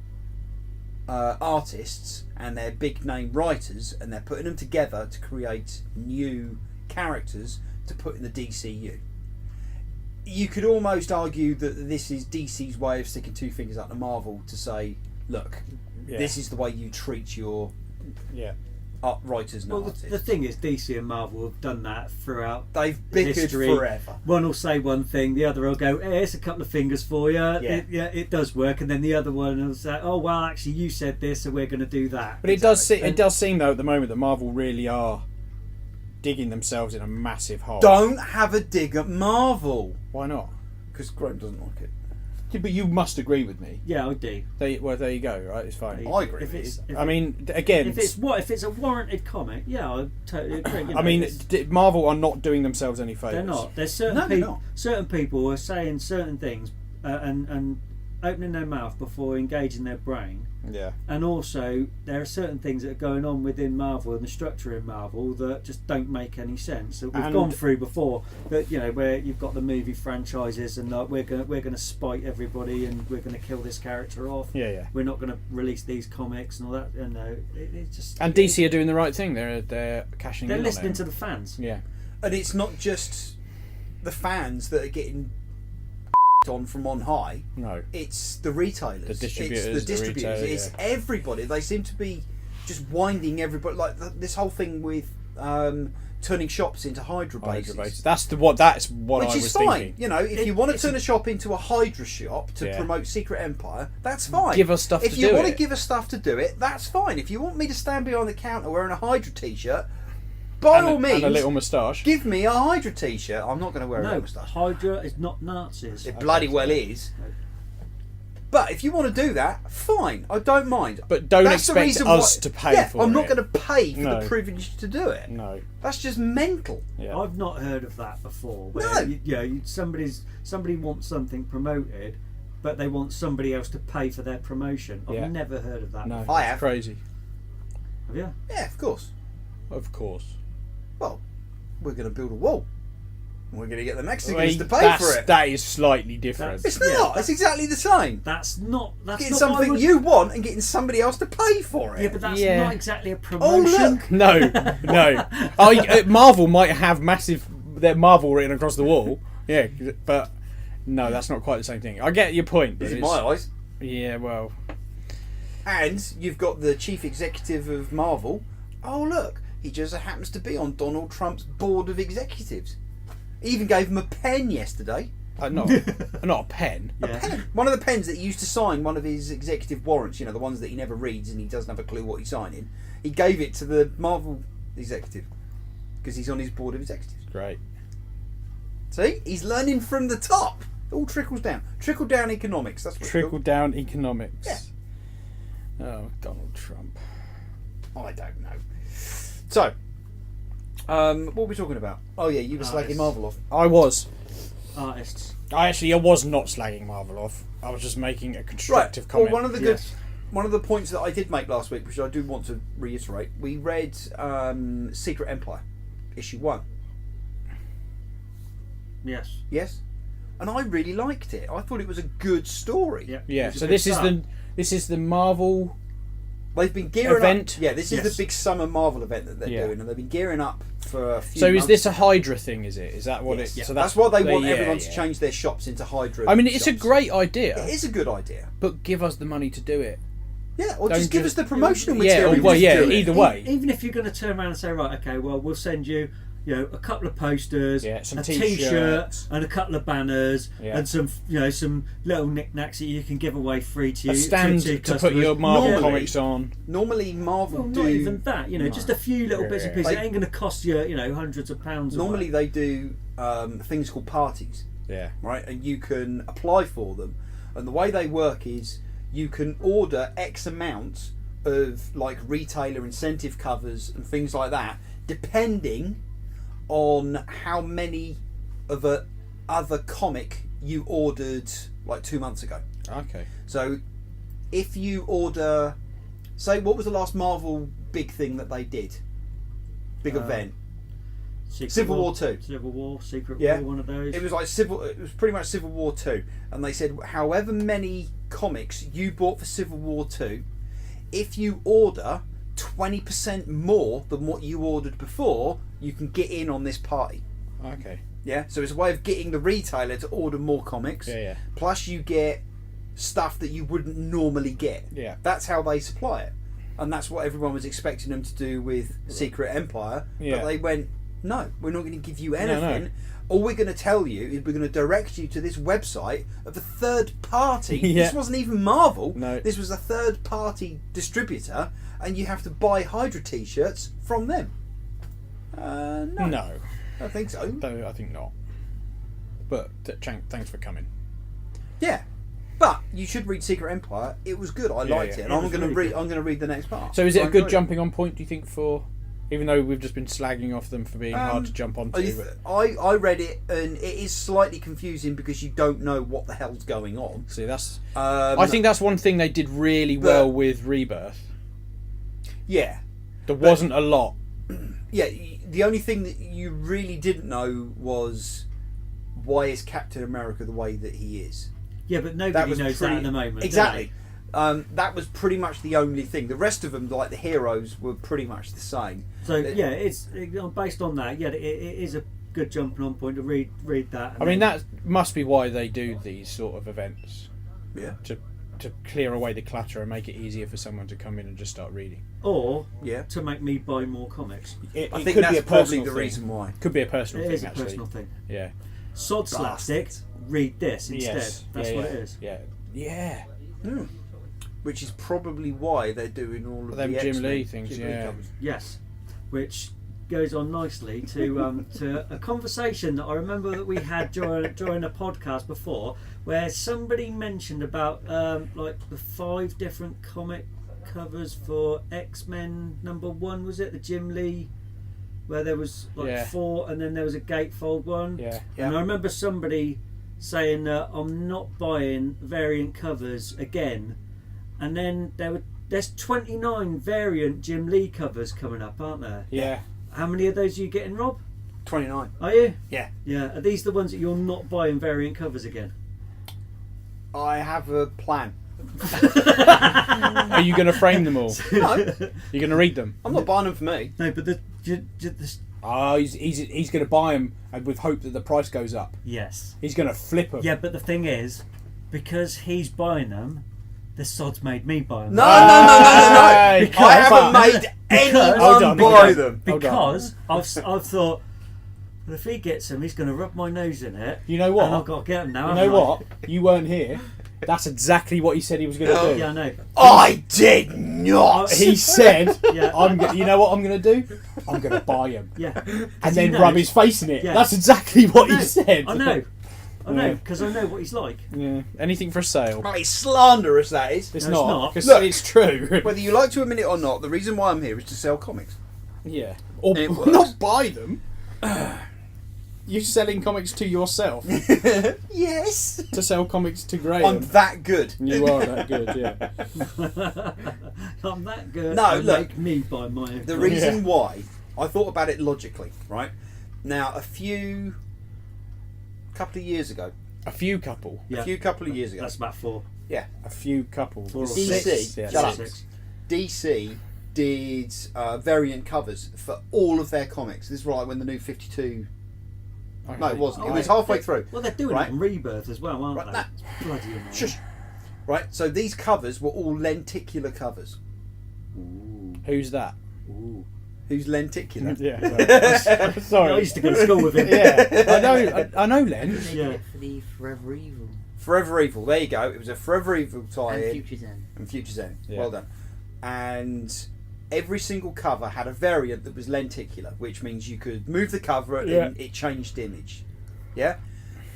artists and their big name writers, and they're putting them together to create new characters to put in the DCU. You could almost argue that this is DC's way of sticking two fingers up to Marvel to say, look, Yeah. this is the way you treat your Yeah. writers and Well, artists. the thing is, DC and Marvel have done that throughout. They've bickered history. forever. One will say one thing, the other will go, "Hey, it's a couple of fingers for you. Yeah. It does work." And then the other one will say, "Oh, well, actually, you said this, so we're going to do that." But it does seem though at the moment that Marvel really are digging themselves in a massive hole. Don't have a dig at Marvel. Why not? Because Graham doesn't like it. Yeah, but you must agree with me. Yeah, I do. There you go. Right, it's fine. I agree If with it's, you. if I mean, again, if it's a warranted comic, yeah, I totally agree. You know, I mean, it's- Marvel are not doing themselves any favours. they're not. There's certain No, they're people. not. Certain people are saying certain things and opening their mouth before engaging their brain. Yeah. And also, there are certain things that are going on within Marvel and the structure in Marvel that just don't make any sense. That we've And- gone through before. That where you've got the movie franchises and like we're gonna spite everybody and we're gonna kill this character off. Yeah, yeah. We're not gonna release these comics and all that. And it's just And DC are doing the right thing. They're cashing they're in listening on to it. the fans. Yeah. And it's not just the fans that are getting on from on high. No. It's the retailers. The distributors, It's the distributors. retailer, It's yeah. everybody. They seem to be just winding everybody. Like this whole thing with turning shops into Hydra bases. Hydra base. That's what I Which was is fine. thinking. You know, if you want to it's turn a shop into a Hydra shop to Yeah. promote Secret Empire, that's fine. Give us stuff if to you do want it. to give us stuff to do it, that's fine. If you want me to stand behind the counter wearing a Hydra t-shirt, by all means, And a little moustache. give me a Hydra t-shirt. I'm not going to wear a No, moustache. Hydra is not Nazis. It bloody well is. But if you want to do that, fine. I don't mind. But don't That's the expect reason us why- to pay yeah, for I'm not it. going to pay for No. the privilege to do it. No. That's just mental. Yeah. I've not heard of that before. Where No. Somebody wants something promoted, but they want somebody else to pay for their promotion. I've Yeah. never heard of that. No. before. I it's have. Crazy. Have you? Yeah, of course. Of course. Well, we're going to build a wall. We're going to get the Mexicans to pay for it. That is slightly different. It's not. It's exactly the same. That's not. That's Getting not something what I would... you want and getting somebody else to pay for it. Yeah, but that's Yeah. not exactly a Oh, promotion. look. No. Marvel might have their Marvel written across the wall. Yeah, but no, that's not quite the same thing. I get your point. But In my eyes. Yeah, well. And you've got the chief executive of Marvel. Oh, look. He just happens to be on Donald Trump's board of executives. He even gave him a pen yesterday. Not a pen. Yeah. A pen. One of the pens that he used to sign one of his executive warrants, the ones that he never reads and he doesn't have a clue what he's signing. He gave it to the Marvel executive because he's on his board of executives. Great. See? He's learning from the top. It all trickles down. Trickle down economics. That's what it's Trickle called. down economics. Yeah. Oh, Donald Trump. I don't know. So, what were we talking about? Oh yeah, you were slagging Marvel off. I was. Artists. I was not slagging Marvel off. I was just making a constructive comment. Well, one of the Yes. one of the points that I did make last week, which I do want to reiterate, we read Secret Empire, issue 1. Yes. Yes, and I really liked it. I thought it was a good story. Yeah. Yeah. It's a So good this start. is the Marvel. They've been gearing Event? up. Yeah, this is Yes. the big summer Marvel event that they're Yeah. doing, and they've been gearing up for a few So months. is this a Hydra thing? Is it? Is that what Yes. it? Yeah. So that's why they want yeah, everyone to yeah. change their shops into Hydra. I mean, it's a shops. great idea, It is a good idea. but give us the money to do it. Yeah, or Don't just give us just- the promotional Yeah, material. well, to yeah, do it. either way. Even if you're going to turn around and say, right, okay, well, we'll send you, a couple of posters, Yeah, some a t-shirts. T-shirt, and a couple of banners, Yeah. and some little knickknacks that you can give away free to A stand to to put your customers. Marvel Normally- comics on. Normally, Marvel Well, do. not even that. Just a few little bits and Yeah. pieces. They- It ain't going to cost you, hundreds of pounds. Normally, they do things called parties, Yeah. right? And you can apply for them. And the way they work is you can order X amount of like retailer incentive covers and things like that, depending on how many of a other comic you ordered like 2 months ago. Okay. So if you order, say, what was the last Marvel big thing that they did? Big event. Civil War 2. Civil War, Secret Yeah. War, one of those. It was like It was pretty much Civil War 2, and they said however many comics you bought for Civil War 2, if you order 20% more than what you ordered before, you can get in on this party. Okay. Yeah, so it's a way of getting the retailer to order more comics. Yeah. Plus, you get stuff that you wouldn't normally get. Yeah. That's how they supply it, and that's what everyone was expecting them to do with Secret Empire. Yeah. But they went, no, we're not going to give you No. anything. All we're going to tell you is we're going to direct you to this website of a third party. Yeah. This wasn't even Marvel. No. This was a third party distributor, and you have to buy Hydra t-shirts from them. No, No. I don't think so. No, I think not. But thanks for coming. Yeah, but you should read Secret Empire. It was good. I Yeah, liked yeah. it, and It I'm was going to really read. good. I'm going to read the next part. So is it I a good enjoyed jumping on point, do you think, for... Even though we've just been slagging off them for being hard to jump onto. I read it, and it is slightly confusing because you don't know what the hell's going on. See, that's... Um, I think that's one thing they did really well with Rebirth. Yeah, There wasn't a lot. yeah. The only thing that you really didn't know was why is Captain America the way that he is. Yeah, but That nobody was knows pretty, that at the moment. do Exactly. That was pretty much the only thing. The rest of them, like the heroes, were pretty much the same. they? So yeah, it's based on that. Yeah, it is a good jumping on point to read that. I mean, that must be why they do these sort of events. Yeah. To clear away the clutter and make it easier for someone to come in and just start reading. or Yeah. to make me buy more comics. I think that's probably the reason why. Could be a personal It thing, is a actually. personal thing. Yeah. Sod slapstick. Read this instead. Yes. That's yeah, what yeah. it is. Yeah. Yeah. Which is probably why they're doing all of Them the Jim X-Men, Lee things, Jim Lee yeah. covers. Yes, which goes on nicely to to a conversation that I remember that we had during a podcast before, where somebody mentioned about like the 5 different comic covers for X-Men #1, was it the Jim Lee, where there was like Yeah. 4 and then there was a gatefold one. Yeah. And I remember somebody saying that I'm not buying variant covers again, and then there's 29 variant Jim Lee covers coming up, aren't there? Yeah. How many of those are you getting, Rob? 29. Are you? Yeah. Yeah. Are these the ones that you're not buying variant covers again? I have a plan. Are you going to frame them all? No, You're going to read them? I'm not buying them for me. No, but the Oh, he's going to buy them and with hope that the price goes up. yes. He's going to flip them. Yeah, but the thing is, because he's buying them, the sod's made me buy them. No. Hey, I haven't made Hold anyone on, buy them. Hold on. Because I've thought, well, if he gets them, he's going to rub my nose in it. You know what? And I've got to get them now. You know haven't I? what? You weren't here. That's exactly what he said he was going to do. Yeah, I know. I did not. He said, Yeah. "You know what I'm going to do? I'm going to buy him, Yeah. and then rub his face in it." Yeah. That's exactly what he said. I know, Yeah. because I know what he's like. Yeah. Anything for a sale. Well, it's slanderous, that is. It's No, it's not. not. 'Cause Look. it's true. Whether you like to admit it or not, the reason why I'm here is to sell comics. Yeah. Or It works. not buy them. You're selling comics to yourself Yes. to sell comics to Graham. I'm that good. You are that good, yeah. I'm that good. No, to look. make me buy my own. The reason why, I thought about it logically, right? Now, couple of years ago, A few couple. Yeah. couple of years ago, That's about 4. yeah, A few couple. 4 or DC, 6. Yeah, shut up. 6. DC did variant covers for all of their comics. This is right when the new 52. No, it wasn't. It was halfway through. Well, they're doing Right. it on Rebirth as well, aren't Right, they? nah. Bloody annoying. Shush. Right, so these covers were all lenticular covers. Ooh. Who's that? Ooh. Who's lenticular? Yeah. Sorry. I used to go to school with him. Yeah. I know Len. They Yeah. did it for the Forever Evil Forever Evil. There you go. It was a Forever Evil and tie-in. Future's End. And Future's End. Yeah. Well done. And every single cover had a variant that was lenticular, which means you could move the cover and it changed image. Yeah?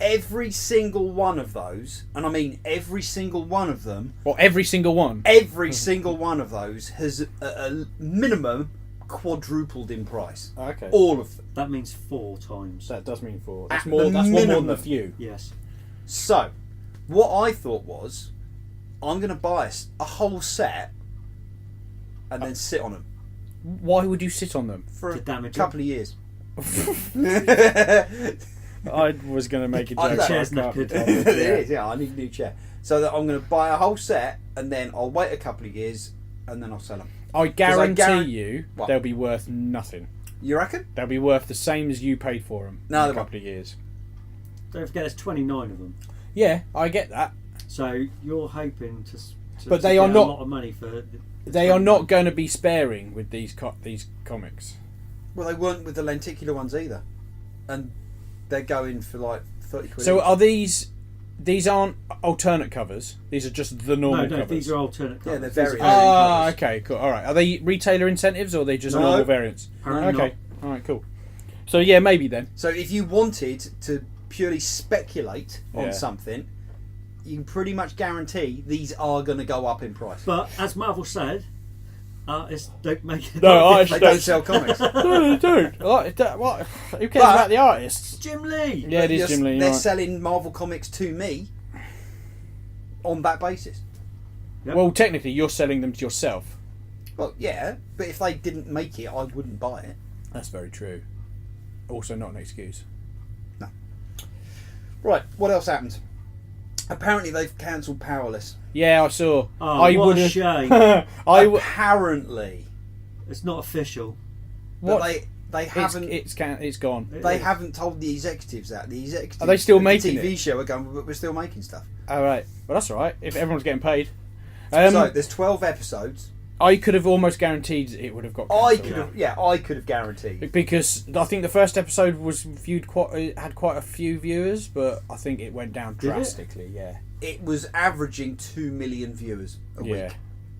Every single one of those, and I mean every single one of them, Well, every single one. every single one of those has a minimum quadrupled in price. Okay. All of them. That means 4 times. That does mean 4. That's At more. the That's one more than minimum. a few. Yes. So, what I thought was, I'm going to buy a whole set and then sit on them Why would you sit on them? for To a damage couple of years. I was going to make a I joke. know. Chair's I can't knackered. be bothered, It yeah. is, yeah. I need a new chair. So that I'm going to buy a whole set and then I'll wait a couple of years and then I'll sell them. I guarantee guarantee- you What? they'll be worth nothing. You reckon? They'll be worth the same as you paid for them No, in they a won't. couple of years. Don't forget, there's 29 of them. Yeah, I get that. So you're hoping to But to they get are not- a lot of money for. They are not going to be sparing with these comics. Well, they weren't with the lenticular ones either. And they're going for like 30 quid. So each. are these aren't alternate covers? These are just the normal No, covers? these are alternate Yeah, covers. they're These are very- Ah, covers. okay, cool. All right. Are they retailer incentives or are they just No. normal variants? Apparently Okay. All right, cool. So yeah, maybe then. So if you wanted to purely speculate on Yeah. something, you can pretty much guarantee these are going to go up in price. But as Marvel said, artists don't make it. No, like artists They don't- don't sell comics. No, they don't. What? Who cares But- about the artists? Jim Lee. Yeah, it is They're- Jim Lee. They're right. selling Marvel comics to me on that basis. Yep. Well, technically, you're selling them to yourself. Well, yeah, but if they didn't make it, I wouldn't buy it. That's very true. Also, not an excuse. Right, what else happened? Apparently they've cancelled Powerless. Yeah, I saw. Oh, I what a would've- shame. Apparently. It's not official. But What? they haven't It's gone. they haven't told the executives that. The executives Are they still of making the TV it? show are going, but we're still making stuff. All right. Well, that's all right. If everyone's getting paid. So there's 12 episodes. I could have almost guaranteed it would have got. I cancelled. could have I could have guaranteed. Because I think the first episode was viewed had quite a few viewers, but I think it went down it? drastically. Yeah, It was averaging 2 million viewers a yeah, week.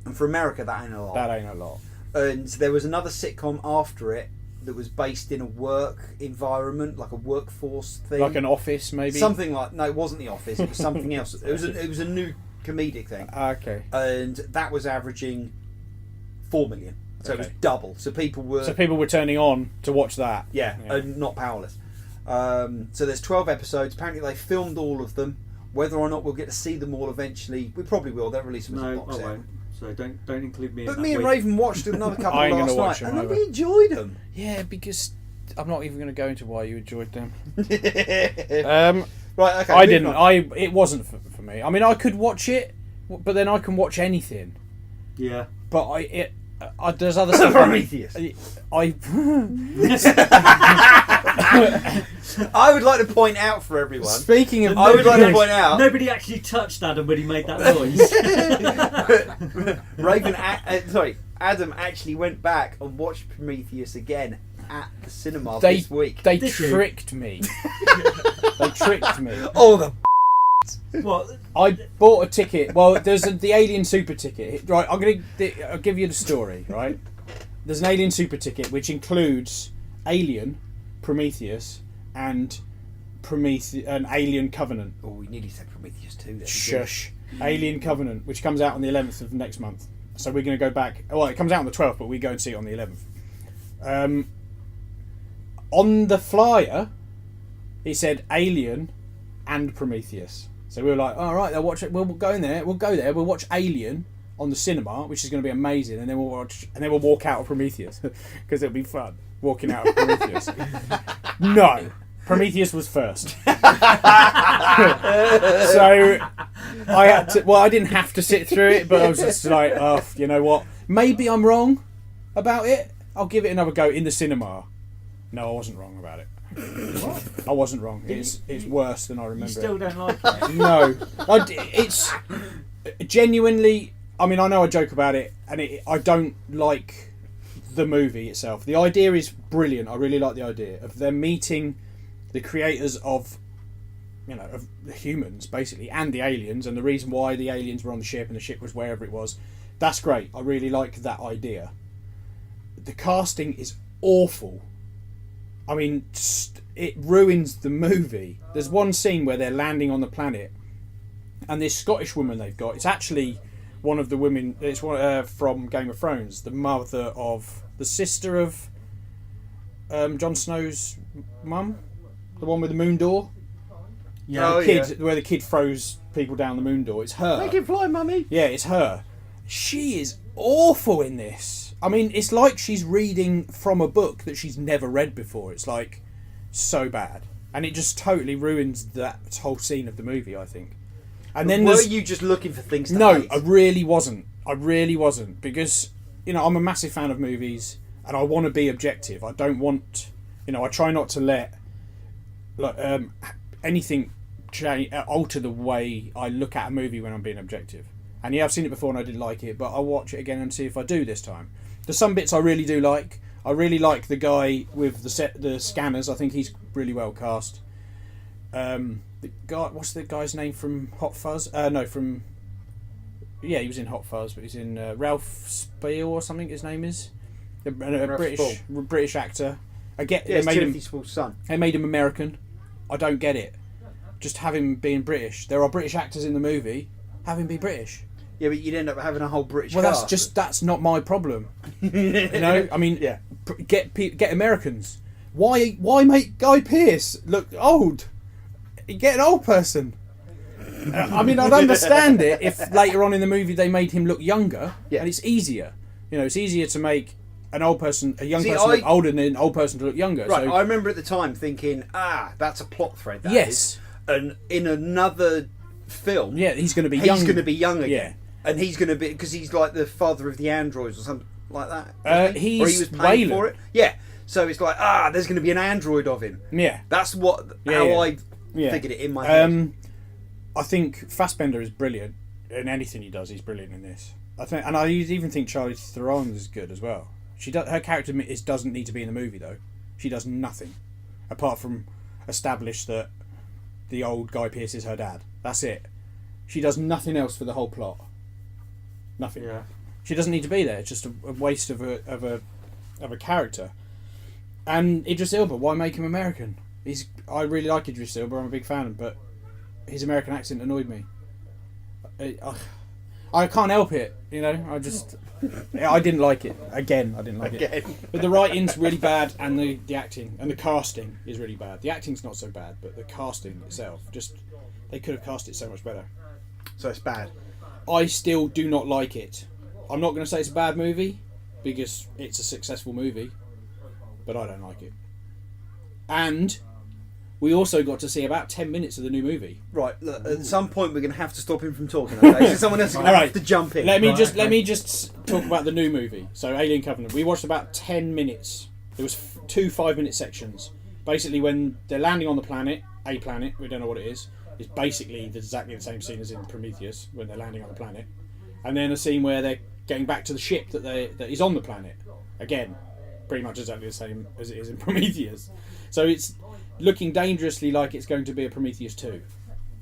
And for America that ain't a lot. that ain't a lot. And there was another sitcom after it that was based in a work environment, like a workforce thing. Like an Office, maybe. Something like no, it wasn't The Office. It was something else. It was a new comedic thing, Okay. and that was averaging 4 million. So it was Okay. double. So people were So people were turning on to watch that. yeah, Yeah. and not Powerless. So there's 12 episodes. Apparently they filmed all of them. Whether or not we'll get to see them all eventually, we probably will. They'll release them as a No, box I set. won't. So don't include me. But in me that and week. Raven watched another couple I ain't last gonna night, watch them and either. we enjoyed them. Yeah, because I'm not even going to go into why you enjoyed them. Right, okay. I moving didn't. on. It wasn't for me. I mean, I could watch it, but then I can watch anything. Yeah. But there's other stuff. Prometheus. I I would like to point out for everyone. Speaking of, I would like to point out. Nobody actually touched Adam when he made that noise. Adam actually went back and watched Prometheus again at the cinema They this week. they Did you? tricked me. They tricked me. Oh, the What? I bought a ticket. Well, there's the Alien Super ticket. Right, I'll give you the story. Right, there's an Alien Super ticket which includes Alien, Prometheus, and an Alien Covenant. Oh, we nearly said Prometheus too. Shush. Alien Covenant, which comes out on the 11th of next month. So we're going to go back. Well, it comes out on the 12th, but we go and see it on the 11th. On the flyer, it said Alien and Prometheus. So we were like, all right, they'll watch it. We'll go in there. We'll go there. We'll watch Alien on the cinema, which is going to be amazing, and then we'll walk out of Prometheus because it'll be fun walking out of Prometheus. No, Prometheus was first. So I had to. Well, I didn't have to sit through it, but I was just like, oh, you know what? Maybe I'm wrong about it. I'll give it another go in the cinema. No, I wasn't wrong about it. I wasn't wrong. It's worse than I remember. You still it. don't like it? No, it's genuinely. I mean, I know I joke about it, and I don't like the movie itself. The idea is brilliant. I really like the idea of them meeting the creators of, of the humans basically, and the aliens, and the reason why the aliens were on the ship and the ship was wherever it was. That's great. I really like that idea. The casting is awful. I mean, it ruins the movie. There's one scene where they're landing on the planet, and this Scottish woman they've got, it's actually one of the women, it's from Game of Thrones, the mother of, the sister of Jon Snow's mum, the one with the moon door. Yeah. Where the kid throws people down the moon door. It's her. Make it fly, mummy. Yeah, it's her. She is awful in this. I mean, it's like she's reading from a book that she's never read before. It's like so bad, and it just totally ruins that whole scene of the movie, I think. And then were you just looking for things to No, hate? I really wasn't. Because I'm a massive fan of movies, and I want to be objective. I don't want, I try not to let anything alter the way I look at a movie when I'm being objective. And yeah, I've seen it before and I didn't like it, but I'll watch it again and see if I do this time. There's some bits I really do like. I really like the guy with the scanners. I think he's really well cast. The guy, what's the guy's name from Hot Fuzz? He was in Hot Fuzz, but he's in Ralph Spiel or something. His name is a British actor. I get Yeah, they made Timothy him. Spall's son. They made him American. I don't get it. Just have him being British. There are British actors in the movie. Have him be British. Yeah, but you'd end up having a whole British Well, cast. that's not my problem. I mean, Yeah. Get Americans. Why make Guy Pearce look old? Get an old person. I mean, I'd understand it if later on in the movie they made him look younger, Yeah. and it's easier. It's easier to make a young person I- look older than an old person to look younger. Right, So, I remember at the time thinking, that's a plot thread. That Yes. is. And in another film, yeah, he's going to be he's young. going to be young again. Yeah. And he's going to be, because he's like the father of the androids or something like that. isn't He's or he was paying Wayland. for it. Yeah. So it's like, there's going to be an android of him. Yeah. That's how Yeah. I Yeah. figured it in my head. I think Fassbender is brilliant in anything he does. He's brilliant in this. I even think Charlize Theron is good as well. Her character doesn't need to be in the movie though. She does nothing apart from establish that the old Guy Pearce is her dad. That's it. She does nothing else for the whole plot. Nothing. Yeah. She doesn't need to be there. It's just a waste of a character. And Idris Elba, why make him American? I really like Idris Elba. I'm a big fan, but his American accent annoyed me. I can't help it. I didn't like it. Again, I didn't like it. But the writing's really bad, and the acting and the casting is really bad. The acting's not so bad, but the casting itself, they could have cast it so much better. So it's bad. I still do not like it. I'm not going to say it's a bad movie because it's a successful movie, but I don't like it. And we also got to see about 10 minutes of the new movie. Right, look, at some point we're going to have to stop him from talking. Okay? So someone else is going to All have to jump in. Let me just talk about the new movie. So Alien Covenant. We watched about 10 minutes. There was 2 5-minute sections. Basically, when they're landing on the planet, a planet, we don't know what it is. It's basically exactly the same scene as in Prometheus when they're landing on the planet, and then a scene where they're getting back to the ship that is on the planet. Again, pretty much exactly the same as it is in Prometheus. So it's looking dangerously like it's going to be a Prometheus 2,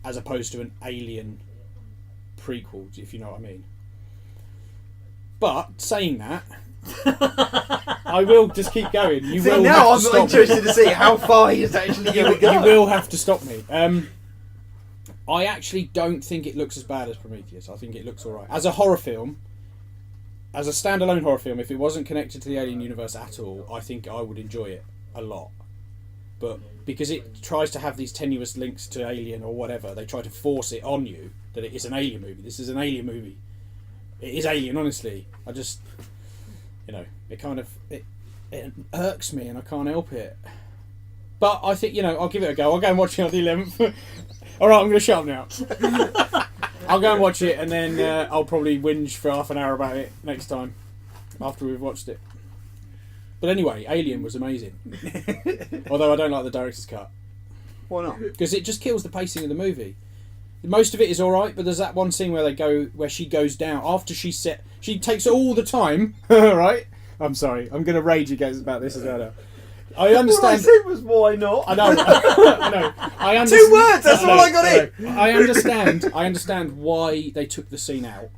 as opposed to an Alien prequel, if you know what I mean. But saying that, I will just keep going. You will now have I'm to stop interested me. to see how far he is actually going to go. You will have to stop me. I actually don't think it looks as bad as Prometheus. I think it looks alright. As a horror film, as a standalone horror film, if it wasn't connected to the Alien universe at all, I think I would enjoy it a lot. But because it tries to have these tenuous links to Alien or whatever, they try to force it on you that it is an Alien movie. This is an Alien movie. It is Alien, honestly. I just, it kind of it irks me and I can't help it. But I think, I'll give it a go. I'll go and watch it on the 11th. Alright, I'm going to shut up now. I'll go and watch it and then I'll probably whinge for half an hour about it next time after we've watched it. But anyway, Alien was amazing. Although I don't like the director's cut. Why not? Because it just kills the pacing of the movie. Most of it is alright, but there's that one scene where she goes down after she takes all the time, right? I'm sorry, I'm going to rage against about this as well now. I understand. What I said was why not? I know. I know. I understand. 2 words. That's all I got in. I understand why they took the scene out,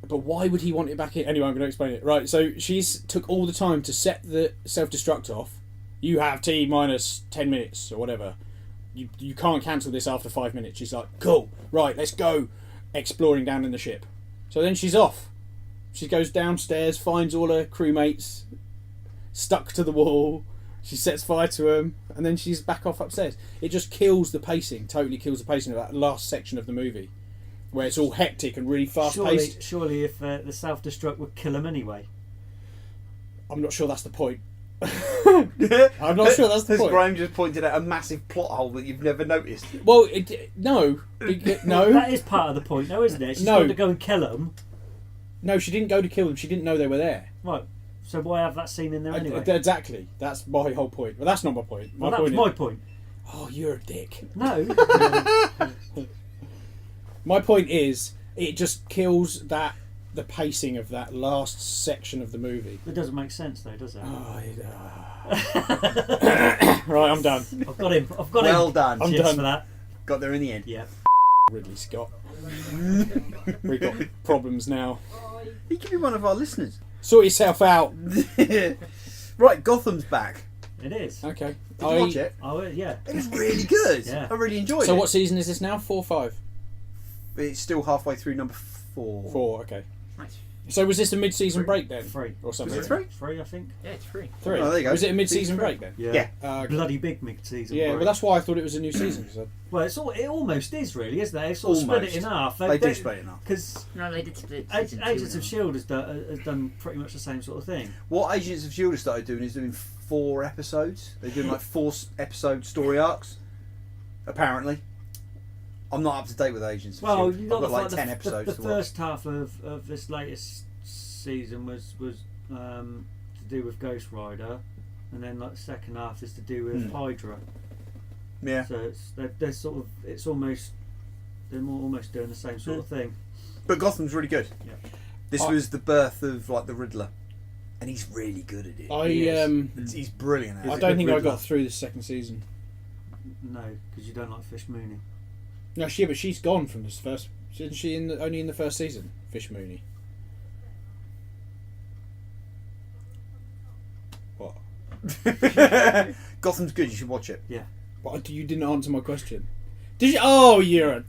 but why would he want it back in? Anyway, I'm going to explain it. Right. So she's took all the time to set the self-destruct off. You have T minus 10 minutes or whatever. You can't cancel this after 5 minutes. She's like, cool. Right. Let's go exploring down in the ship. So then she's off. She goes downstairs, finds all her crewmates stuck to the wall. She sets fire to them, and then she's back off upstairs. It just kills the pacing. Totally kills the pacing of that last section of the movie, where it's all hectic and really fast paced. Surely, if the self-destruct would kill him anyway. I'm not sure that's the point. I'm not sure that's the point. Graham just pointed out a massive plot hole that you've never noticed. Well, no. That is part of the point, though, isn't it? She's got to go and kill them. No, she didn't go to kill them. She didn't know they were there. Right. So why have that scene in there anyway? Exactly. That's my whole point. Well, that's not my point. That was my point. Oh, you're a dick. No. My point is, it just kills the pacing of that last section of the movie. It doesn't make sense, though, does it? Right, I'm done. I've got him. Well done. I'm Cheers done. for that. Got there in the end. Yeah. Ridley Scott. We've got problems now. He could be one of our listeners. Sort yourself out. Right, Gotham's back. It is. Okay. Did you watch it? Oh, yeah. It's really good. Yeah. I really enjoyed it. So what season is this now? 4 or 5? It's still halfway through number 4. 4, okay. Nice. So was this a mid-season break then? 3. Or something? Was it 3? 3, I think. Yeah, it's free. 3. Oh, there you go. Was it a mid-season Season 3. break then? Yeah. Bloody big mid-season Yeah, break. well that's why I thought it was a new season. So. Well, it almost is, really, isn't it? They sort of split it in half. They do split it in half. Because No, they did split. Agents of S.H.I.E.L.D. has done pretty much the same sort of thing. What Agents of S.H.I.E.L.D. have started doing is doing 4 episodes. They're doing like 4-episode story arcs, apparently. I'm not up to date with Agents of Well, S.H.I.E.L.D. you I've got like the, 10 episodes the to watch. first half of this latest season was to do with Ghost Rider, and then like the second half is to do with Hydra. Yeah. So they're sort of they're almost doing the same sort of thing. But Gotham's really good. Yeah. This was the birth of like the Riddler, and he's really good at it. He's brilliant at it. I don't think I got through the second season. No, because you don't like Fish Mooney. No, but she's gone from this first. Isn't she only in the first season? Fish Mooney. What? Gotham's good. You should watch it. Yeah. What? You didn't answer my question. Did you? Oh, you're a.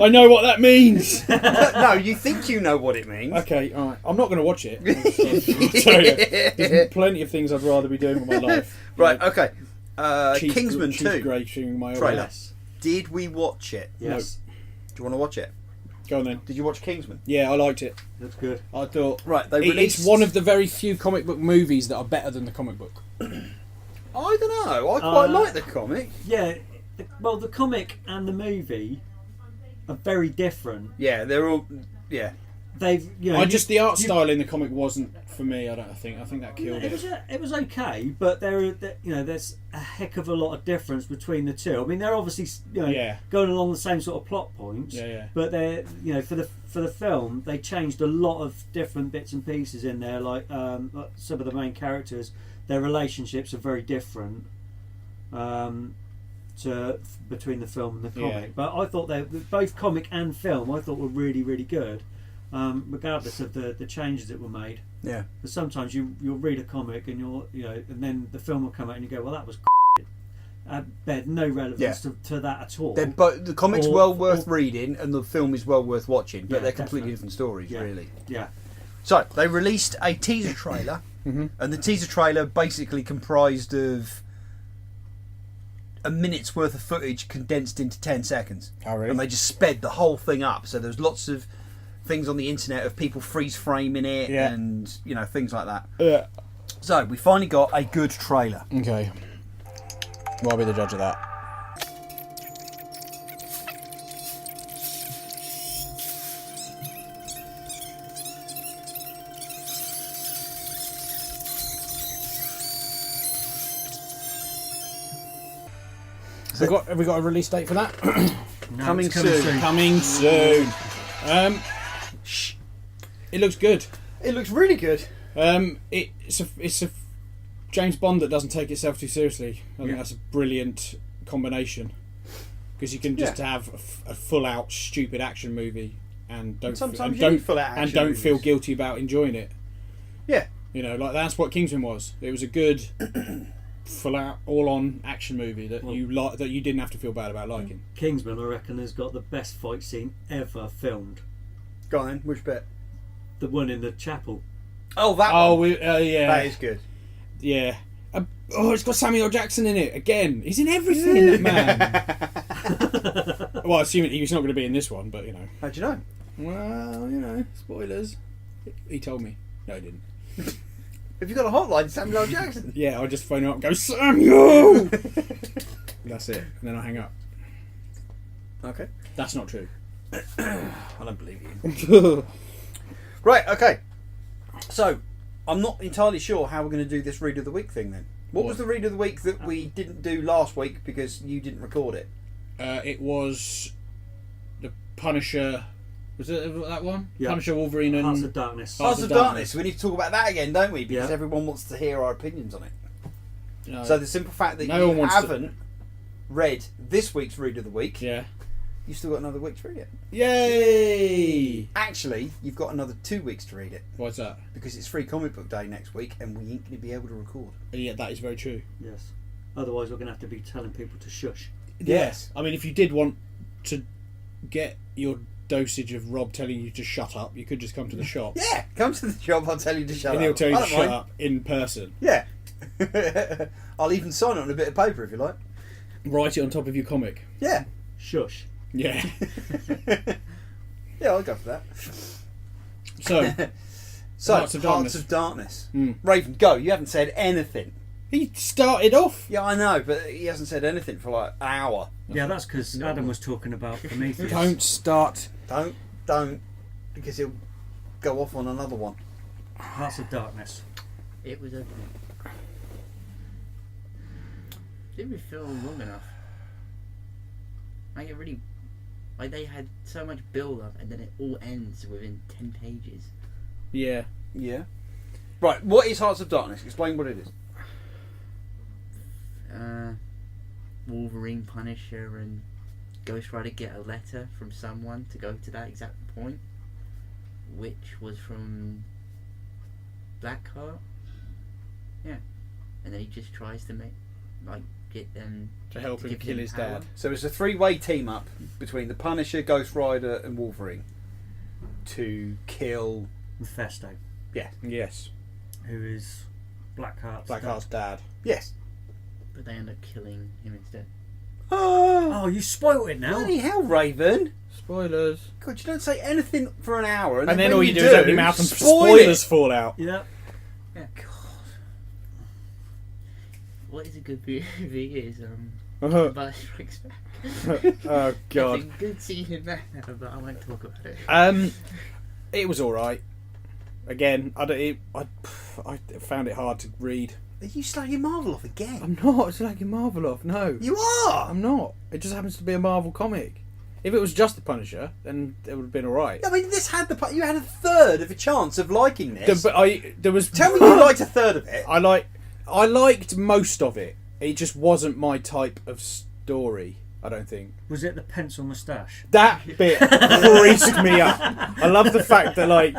I know what that means. No, you think you know what it means. Okay, all right. I'm not going to watch it. I'll tell you. There's plenty of things I'd rather be doing with my life. Right. Okay. Kingsman Cheese 2 2 grating my trailer. ass. Did we watch it? Yes. Do you want to watch it? Go on then. Did you watch Kingsman? Yeah, I liked it. That's good. I thought Right, they released. it's one of the very few comic book movies that are better than the comic book. I don't know. I quite like the comic. Yeah. Well, the comic and the movie are very different. Yeah, they're all. Yeah. They've, you know, The art style in the comic wasn't for me. I think that killed it. It was okay, but there's a heck of a lot of difference between the two. I mean, they're obviously going along the same sort of plot points. Yeah. But they're for the film they changed a lot of different bits and pieces in there. Like some of the main characters, their relationships are very different. Between the film and the comic, but I thought they both comic and film. I thought were really, really good. Regardless of the changes that were made. Yeah. But sometimes you'll read a comic and and then the film will come out and you go, well, that was they had no relevance to that at all. The comic's well worth reading and the film is well worth watching, but they're completely different stories, really. Yeah. So they released a teaser trailer, and the teaser trailer basically comprised of a minute's worth of footage condensed into 10 seconds. Oh, really? And they just sped the whole thing up. So there's lots of things on the internet of people freeze framing it and things like that. Yeah. So we finally got a good trailer. Okay. Well, I'll be the judge of that. Have we got a release date for that? No, Coming it's soon. Coming soon. It looks good. It looks really good. It's a James Bond that doesn't take itself too seriously. I think that's a brilliant combination because you can just have a full-out stupid action movie and don't feel guilty about enjoying it. Yeah, like that's what Kingsman was. It was a good full-out, all-on action movie that you didn't have to feel bad about liking. Kingsman, I reckon, has got the best fight scene ever filmed. Go on then. Which bit? The one in the chapel. Oh, that one. Yeah. That is good. Yeah. It's got Samuel L. Jackson in it again. He's in everything, that man. Well, assuming he's not going to be in this one, but How'd you know? Well, spoilers. He told me. No, he didn't. Have you got a hotline, Samuel L. Jackson? Yeah, I just phone him up and go, Samuel! That's it. And then I hang up. Okay. That's not true. I don't believe you. Right, okay. So, I'm not entirely sure how we're going to do this Read of the Week thing then. What was the Read of the Week that we didn't do last week because you didn't record it? It was the Punisher. Was it that one? Yeah. Punisher, Wolverine and... Hearts of Darkness. Hearts of Darkness. We need to talk about that again, don't we? Because Yeah. everyone wants to hear our opinions on it. No. So the simple fact that No you one wants to- haven't read this week's Read of the Week, Yeah. you've still got another week to read it. Yay! Actually, you've got another 2 weeks to read it. Why's that? Because it's Free Comic Book Day next week and we ain't going to be able to record. Yeah, that is very true. Yes. Otherwise, we're going to have to be telling people to shush. Yes. I mean, if you did want to get your dosage of Rob telling you to shut up, you could just come to the shop. Yeah, come to the shop, I'll tell you to shut And up. he'll tell you I to don't shut mind. up in person. Yeah. I'll even sign it on a bit of paper if you like. Write it on top of your comic. Yeah. Shush. Yeah. Yeah, I'll go for that. So, Hearts of Darkness. Raven, go. You haven't said anything. he started off. Yeah, I know, but he hasn't said anything for like an hour. Yeah, that's because Adam was talking about Prometheus. Don't start. Don't, because he'll go off on another one. Hearts of Darkness. It was okay. Didn't we film long enough? Like it really, like they had so much build up and then it all ends within 10 pages. Yeah. Yeah. Right, what is Hearts of Darkness? Explain what it is. Wolverine, Punisher, and Ghost Rider get a letter from someone to go to that exact point, which was from Blackheart. Yeah, and then he just tries to get them To help him give kill his power. dad. So it's a 3-way team up between the Punisher, Ghost Rider, and Wolverine to kill. Mephisto, Yes. who is Blackheart's Blackheart's dad. Yes. But they end up killing him instead. Ah! Oh, you spoilt it now. Bloody hell, Raven! Spoilers. God, you don't say anything for an hour, and And then then all when you do is open your mouth and spoil spoilers it. fall out. Yeah. What is a good movie is Empire Strikes Back. Oh God. It's a good scene in that, but I won't talk about it. It was all right. Again, I found it hard to read. Are you slagging Marvel off again? I'm not slagging Marvel off. No, You are. I'm not. It just happens to be a Marvel comic. If it was just the Punisher, then it would have been all right. I mean, this had you had a third of a chance of liking this. There was. Tell me you liked a third of it. I liked most of it. It just wasn't my type of story. I don't think. Was it the pencil moustache? That bit creased me up. I love the fact that like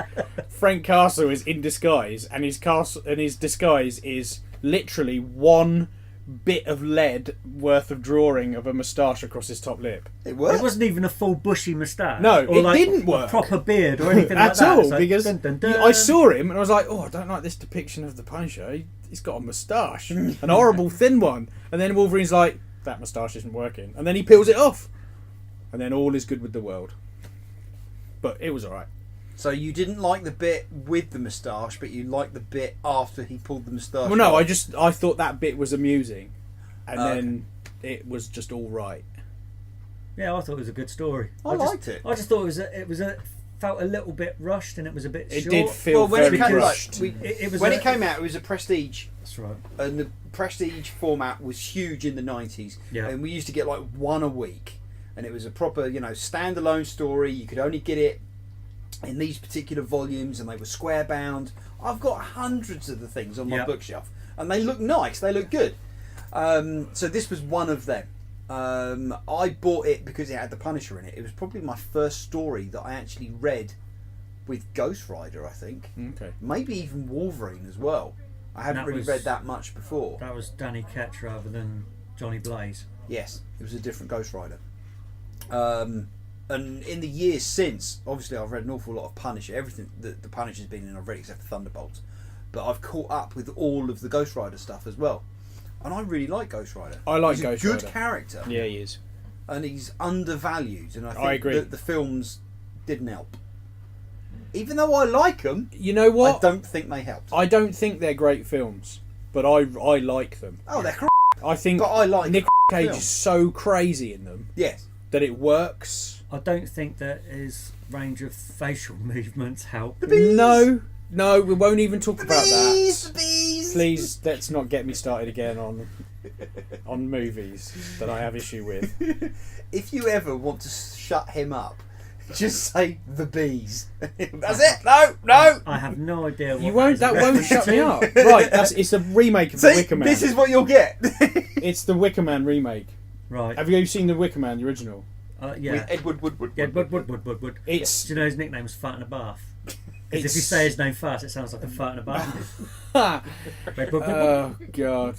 Frank Castle is in disguise, and his disguise is literally one bit of lead worth of drawing of a moustache across his top lip. It worked. It wasn't even a full bushy moustache. No, or it like didn't a work. proper beard or anything At like that. all, It's like, because dun, dun, dun. I saw him and I was like, oh, I don't like this depiction of the Punisher. He's got a moustache, an horrible thin one. And then Wolverine's like, that moustache isn't working, and then he peels it off, and then all is good with the world. But it was all right. So you didn't like the bit with the moustache, but you liked the bit after he pulled the moustache. Well, no, off. I thought that bit was amusing, and Oh, then it was just all right. Yeah, I thought it was a good story. I liked it. I just thought it felt a little bit rushed, and it was a bit It short. did feel when very it came, rushed. It was when a- it came out, it was a prestige. That's right. And the prestige format was huge in the 90s. Yeah. And we used to get like one a week. And it was a proper, standalone story. You could only get it in these particular volumes, and they were square bound. I've got hundreds of the things on my Yeah. bookshelf. And they look nice. They look good. So this was one of them. I bought it because it had the Punisher in it. It was probably my first story that I actually read with Ghost Rider, I think. Okay. Maybe even Wolverine as well. I hadn't That really was- read that much before. That was Danny Ketch rather than Johnny Blaze. Yes, it was a different Ghost Rider. And in the years since, obviously I've read an awful lot of Punisher. Everything that the Punisher's been in I've read except for Thunderbolts. But I've caught up with all of the Ghost Rider stuff as well. And I really like Ghost Rider. I like he's Ghost a good Rider. character. Yeah, he is. And he's undervalued. And I think agree. that the films didn't help. Even though I like them, You know what? I don't think they helped. I don't think they're great films, but I like them. Oh, they're I think But I like Nick Cage film. is so crazy in them Yes. that it works. I don't think that his range of facial movements help. bees. No, we won't even talk about Bees, that. the bees. Please, let's not get me started again on movies that I have issue with. If you ever want to shut him up, just say the bees. That's it. No. I have no idea what You won't. That won't is shut me reference up. Right, it's a remake of the See, Wicker Man. this is what you'll get. It's the Wicker Man remake. to. Right. Have you seen the Wicker Man, the original? Yeah. With Edward Woodward. Yeah, Wood. It's Do you know his nickname was Fart in a Bath? Because if It's- you say his name fast, it sounds like a fart in a bath. Oh God.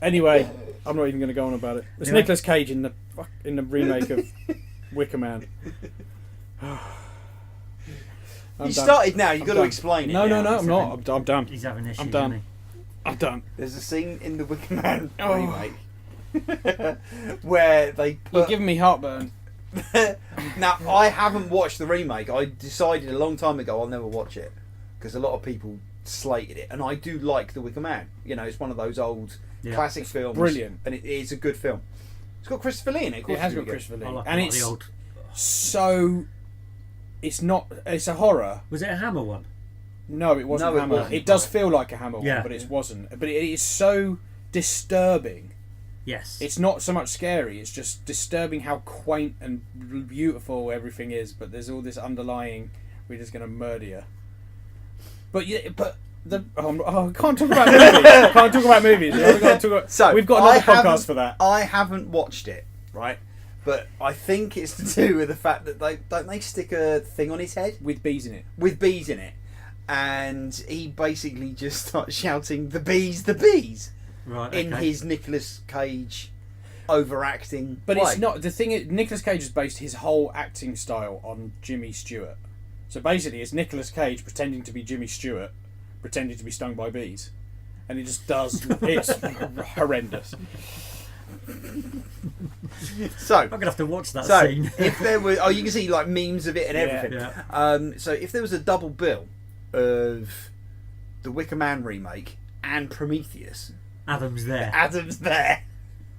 Anyway, I'm not even going to go on about it. It's Anyway. Nicolas Cage in the remake of Wicker Man. I'm You done. started now. You've got to done. explain it. No, now. I'm not. I'm done. He's having issues. I'm done. Isn't I'm done. There's a scene in the Wicker Man Oh. remake where they You're put. giving me heartburn. Now I haven't watched the remake. I decided a long time ago I'll never watch it because a lot of people slated it, and I do like the Wicker Man. It's one of those old Yeah. classic films. brilliant. And it is a good film. It's got Christopher Lee in it. Of course It has it's got really good. Christopher he? Lee, I like and a lot of it's the old. so. It's not. It's a horror. Was it a Hammer one? No, it wasn't No, it Hammer. wasn't. It does feel like a Hammer one, Yeah. but it wasn't. But it is so disturbing. Yes. It's not so much scary. It's just disturbing how quaint and beautiful everything is. But there's all this underlying. We're just going to murder you. But yeah, but the I can't talk about movies. I can't talk about movies. We've got to talk about, So we've got I another podcast haven't- for that. I haven't watched it, right? But I think it's to do with the fact that they stick a thing on his head With bees in it. with bees in it, and he basically just starts shouting the bees right. in okay. his Nicolas Cage overacting. But way. it's not. The thing is, Nicolas Cage has based his whole acting style on Jimmy Stewart. So basically, it's Nicolas Cage pretending to be Jimmy Stewart, pretending to be stung by bees. And he just does. It's horrendous. So I'm gonna have to watch that scene. if there were, you can see like memes of it and Yeah. everything. Yeah. So if there was a double bill of the Wicker Man remake and Prometheus, Adam's there, Adam's there.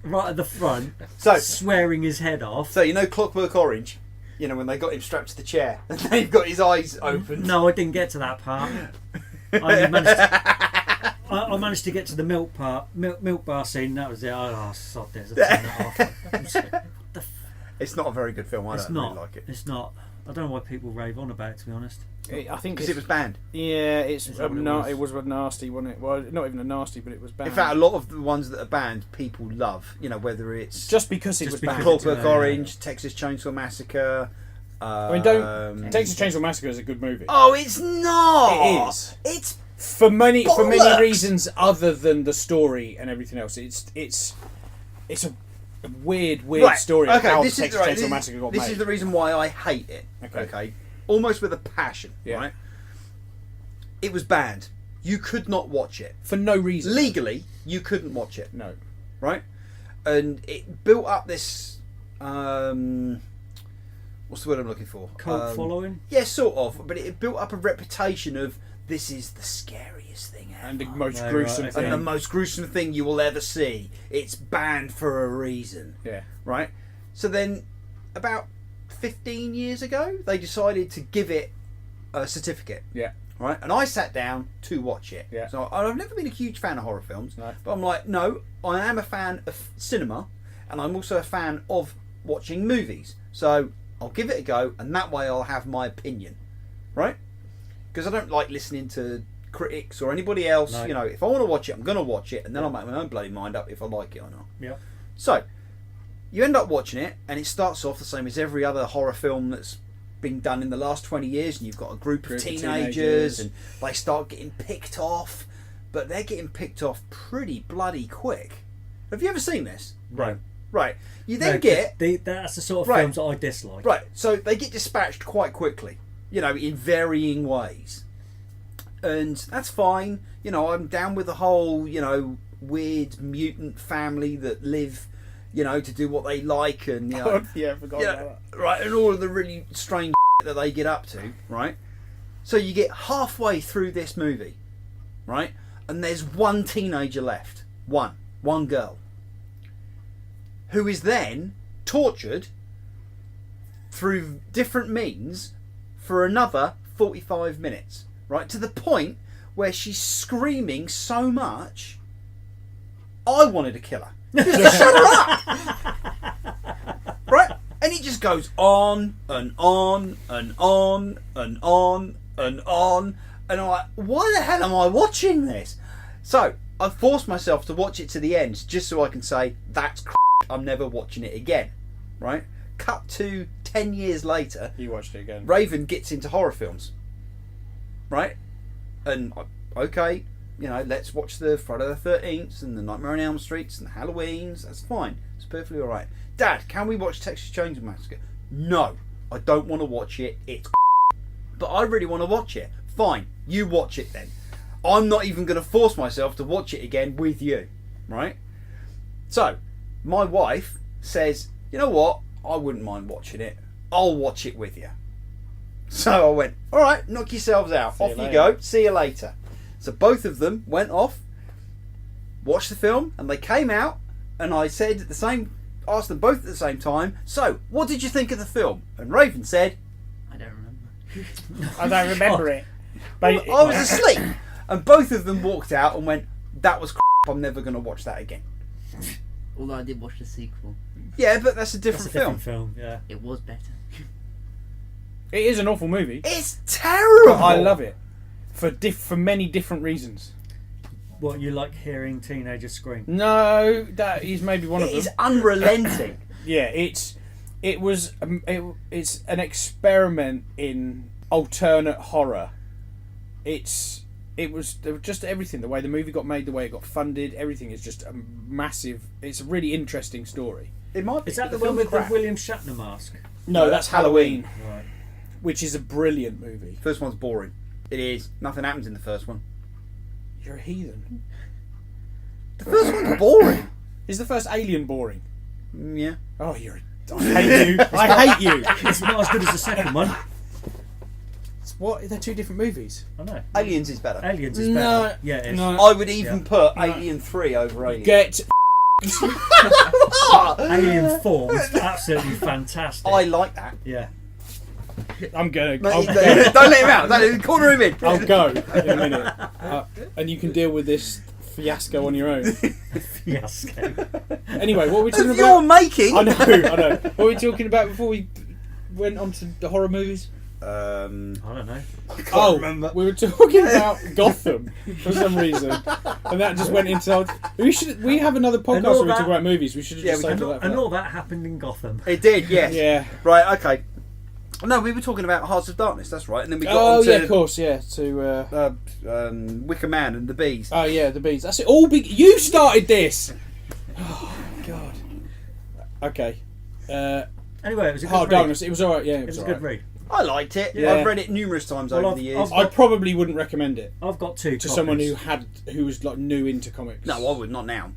right at the front, So swearing his head off. So you know Clockwork Orange, you know when they got him strapped to the chair and they've got his eyes open. No, I didn't get to that part. I managed to get to the milk bar scene. That was it. Oh, sod this. I've turned that off. It's not a very good film. I It's don't not. really like it It's not. I don't know why people rave on about it, to be honest. I think because it was banned. Yeah, it's Is that what it was? it was a nasty, wasn't it? Well, not even a nasty, but it was banned. In fact, a lot of the ones that are banned, people love. You know, whether it's just because it Just was because banned. it's Clockwork yeah. Orange, Texas Chainsaw Massacre. I mean, don't Texas Chainsaw Massacre is a good movie. Oh, it's not. It is. It's For many Bollocks! reasons other than the story and everything else. It's a weird right. story of Okay, how this Texas is right, Chainsaw Massacre got This made. is the reason why I hate it. Okay. Almost with a passion. Yeah. Right. It was banned. You could not watch it For no reason. legally. You couldn't watch it. No. Right, and it built up this. What's the word I'm looking for? Cult following? Yeah, sort of. But it built up a reputation of this is the scariest thing ever. And the most No, gruesome right, thing. And the most gruesome thing you will ever see. It's banned for a reason. Yeah. Right? So then, about 15 years ago, they decided to give it a certificate. Yeah. Right? And I sat down to watch it. Yeah. So I've never been a huge fan of horror films. No. But I'm like, no, I am a fan of cinema. And I'm also a fan of watching movies. So I'll give it a go. And that way I'll have my opinion. Right? Because I don't like listening to critics or anybody else. No. You know, if I want to watch it, I'm going to watch it, and then I'll make my own bloody mind up if I like it or not. Yeah. So, you end up watching it, and it starts off the same as every other horror film that's been done in the last 20 years, and you've got a group of teenagers, and they start getting picked off, but they're getting picked off pretty bloody quick. Have you ever seen this? Right. Right. You then No, get... that's the sort of Right. films that I dislike. Right, so they get dispatched quite quickly, you know, in varying ways. And that's fine. You know, I'm down with the whole, you know, weird mutant family that live, you know, to do what they like and, you know, Yeah, I forgot yeah, about right, and all of the really strange that they get up to, right? So you get halfway through this movie, right? And there's one teenager left. One girl. Who is then tortured through different means for another 45 minutes, right? To the point where she's screaming so much, I wanted to kill her. Just shut her up! Right? And it just goes on and on and on and on and on. And I'm like, why the hell am I watching this? So, I forced myself to watch it to the end just so I can say, that's crap, I'm never watching it again. Right? Cut to 10 years later, You watched it again. Raven gets into horror films. Right? And, okay, you know, let's watch the Friday the 13th and the Nightmare on Elm Streets and the Halloweens. That's fine. It's perfectly alright. Dad, can we watch Texas Chainsaw Massacre? No, I don't want to watch it. It's but I really want to watch it. Fine, you watch it then. I'm not even going to force myself to watch it again with you. Right? So, my wife says, you know what? I wouldn't mind watching it. I'll watch it with you. So I went, alright, knock yourselves out. See you Off you later. go. See you later. So both of them went off, watched the film, and they came out, and I said at the same, asked them both at the same time, so, what did you think of the film? And Raven said, I don't remember. I don't remember it. But well, I was asleep. And both of them walked out and went, that was crap, I'm never going to watch that again. Although I did watch the sequel. Yeah, but that's a That's different a different film. film. Yeah. It was better. it is an awful movie. It's terrible. But I love it for many different reasons. What, you like hearing teenagers scream? No, that is maybe one of It them. is unrelenting. Yeah, it's an experiment in alternate horror. It was just everything. The way the movie got made, the way it got funded, everything is just a massive. It's a really interesting story. It might be. Is that the but one film's with the crap. William Shatner mask? No, that's Halloween. Right. Which is a brilliant movie. First one's boring. It is. Nothing happens in the first one. You're a heathen. The first one's boring. Is the first Alien boring? Yeah. Oh, I hate you. I hate you. It's not as good as the second one. What? They're two different movies. I know. Aliens is better. Aliens is No, better. Yeah, it is. no. I would even put Alien 3 over Alien. Get. Alien 4 was absolutely fantastic. I like that. Yeah. I'm going. Don't let him out. Don't corner him in. I'll go in a minute, and you can deal with this fiasco on your own. Fiasco. Anyway, what are we talking If you're about? making. I know. What were we talking about before we went on to the horror movies? I don't know. Remember. We were talking about Gotham for some reason, and that just went into. We have another podcast where we talk about movies. We should have just saved that. And all that happened in Gotham. It did, yes. Yeah. Right, okay. No, we were talking about Hearts of Darkness, that's right. And then we got Oh on to yeah, of course, yeah. To Wicker Man and the Bees. oh yeah, the bees. That's it. All big. You started this. Oh God. Okay. Anyway, it was a good Heart of read. Darkness. It was alright. Yeah, It was a alright. good read. I liked it. Yeah. I've read it numerous times Well, over the years. I probably wouldn't recommend it I've got two to copies. someone who was like new into comics. No, I would not now.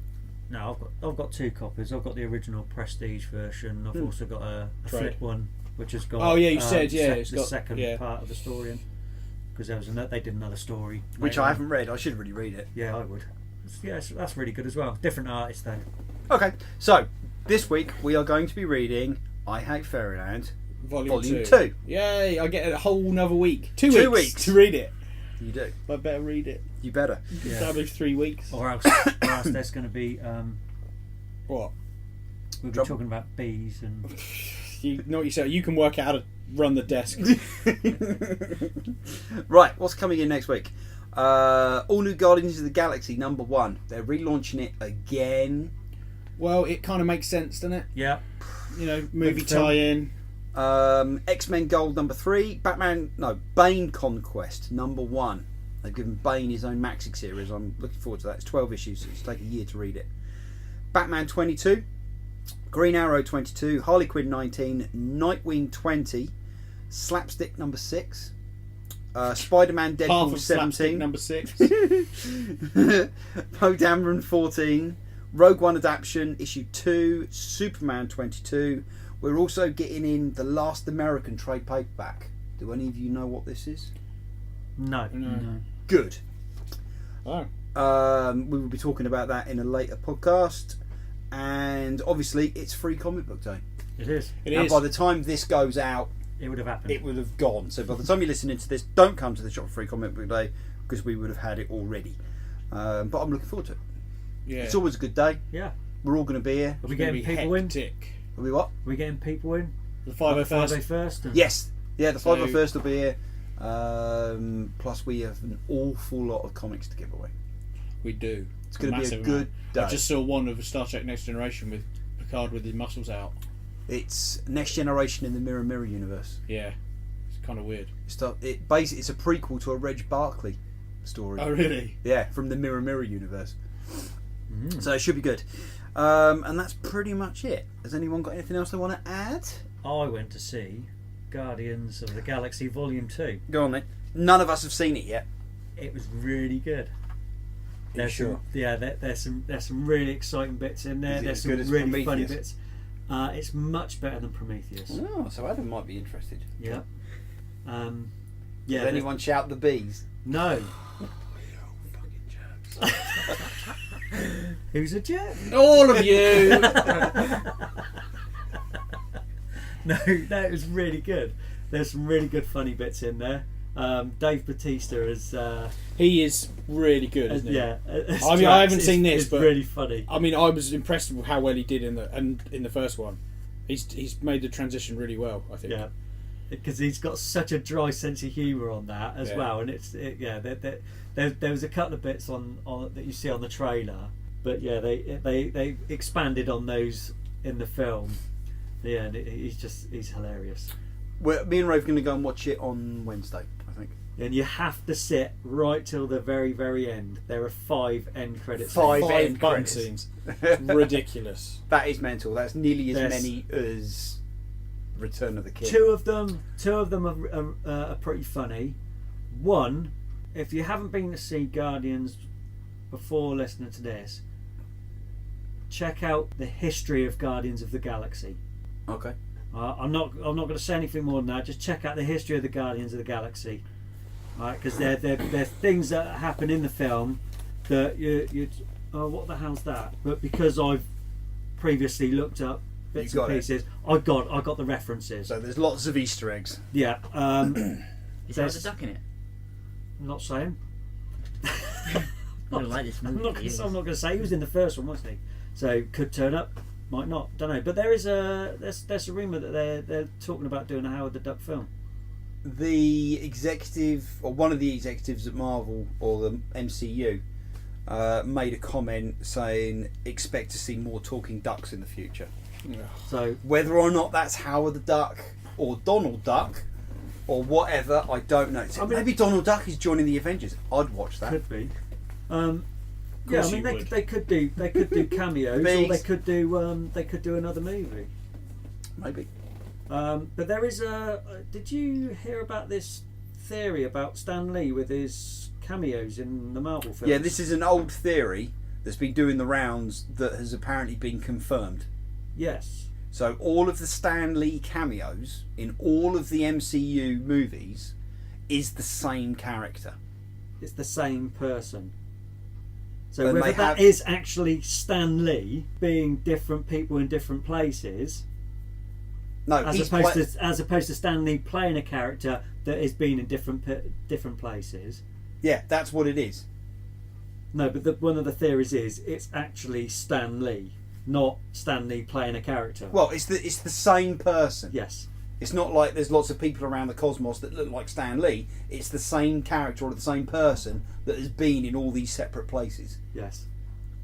No, I've got two copies. I've got the original Prestige version. I've also got a Trade. flip one, which has got. Oh, yeah, you said, yeah, it's the got- second yeah. part of the story in, because they did another story, Which later I on. haven't read. I should really read it. Yeah, I would. That's really good as well. Different artist though. Okay, so this week we are going to be reading I Hate Fairyland. Volume 2. Yay! I get a whole another week. 2 2 weeks weeks. to read it. You do. I better read it. You better. Yeah. That'll be 3 weeks. Or else there's going to be. What? We'll be Trouble. talking about bees and. You know what you say? You can work out how to run the desk. Right, what's coming in next week? All New Guardians of the Galaxy #1. They're relaunching it again. Well, it kind of makes sense, doesn't it? Yeah. You know, movie Big film. tie-in. X-Men Gold #3. Bane Conquest #1. They've given Bane his own Maxi series. I'm looking forward to that. It's 12 issues, so it's take a year to read it. Batman 22. Green Arrow 22. Harley Quinn 19. Nightwing 20. Slapstick #6. Spider-Man Half Deadpool of Slapstick 17. #6. Poe Dameron 14. Rogue One Adaption issue 2. Superman 22. We're also getting in the Last American trade paperback. Do any of you know what this is? No. No. Good. Oh. We will be talking about that in a later podcast. And obviously, it's Free Comic Book Day. It is. It and is. by the time this goes out, It would have happened. it would have gone. So by the time you're listening to this, don't come to the shop for Free Comic Book Day because we would have had it already. But I'm looking forward to it. Yeah. It's always a good day. Yeah. We're all going to be here. Are we It's gonna getting be people in? hectic. Are we what? Are we getting people in? The 501st. first. Yes. Yeah, the So- 501st will be here. Plus, we have an awful lot of comics to give away. We do. It's going to be a Massive good amount. day. I just saw one of Star Trek Next Generation with Picard with his muscles out. It's Next Generation in the Mirror Mirror universe. Yeah. It's kind of weird. It's a prequel to a Reg Barkley story. Oh, really? Yeah, from the Mirror Mirror universe. Mm. So it should be good. And that's pretty much it. Has anyone got anything else they want to add? I went to see Guardians of the Galaxy Volume 2. Go on then. None of us have seen it yet. It was really good. Are you sure? There's some really exciting bits in there. Is it There's as some good as really funny Prometheus? bits. It's much better than Prometheus. Oh, so Adam might be interested. Yeah. Yeah. Does anyone shout the bees? No. Who's a jerk? All of you! No, it was really good. There's some really good funny bits in there. Dave Bautista is He is really good, isn't he? yeah. as I mean, I Drax haven't seen this, is but really funny. I mean, I was impressed with how well he did in the first one. He's made the transition really well, I think. Yeah, because he's got such a dry sense of humour on that as Yeah. well, and there was a couple of bits on that you see on the trailer, but yeah, they expanded on those in the film. Yeah, and he's hilarious, Me and Ray are going to go and watch it on Wednesday, I think. and you have to sit right till the very very end. There are 5 end credits. Five Five end button credits. scenes. It's ridiculous. That is mental. That's nearly as Yes. many as Return of the King. Two of them are pretty funny. One, if you haven't been to see Guardians before listening to this, check out the history of Guardians of the Galaxy. Okay. I'm not going to say anything more than that. Just check out the history of the Guardians of the Galaxy, right? Because they're things that happen in the film that you oh, what the hell's that? But because I've previously looked up bits and pieces, I got the references. So there's lots of Easter eggs. Yeah. Is there a duck in it? I'm not saying. I don't like this movie. I'm not going to say. He was in the first one, wasn't he? So could turn up, might not. Don't know. But there's a rumor that they're talking about doing a Howard the Duck film. The executive, or one of the executives at Marvel or the MCU, made a comment saying expect to see more talking ducks in the future. So whether or not that's Howard the Duck or Donald Duck or whatever, I don't know. So maybe Donald Duck is joining the Avengers. I'd watch that. Could be. Yeah, I mean they could do cameos, or they could do another movie. Maybe. But there is a. Did you hear about this theory about Stan Lee with his cameos in the Marvel films? Yeah, this is an old theory that's been doing the rounds that has apparently been confirmed. Yes. So all of the Stan Lee cameos in all of the MCU movies is the same character. It's the same person. So And whether they that have- is actually Stan Lee being different people in different places, No, as he's opposed to Stan Lee playing a character that has been in different places. yeah, that's what it is. No, but one of the theories is it's actually Stan Lee, not Stan Lee playing a character. Well, it's the same person. Yes. It's not like there's lots of people around the cosmos that look like Stan Lee. It's the same character or the same person that has been in all these separate places. Yes.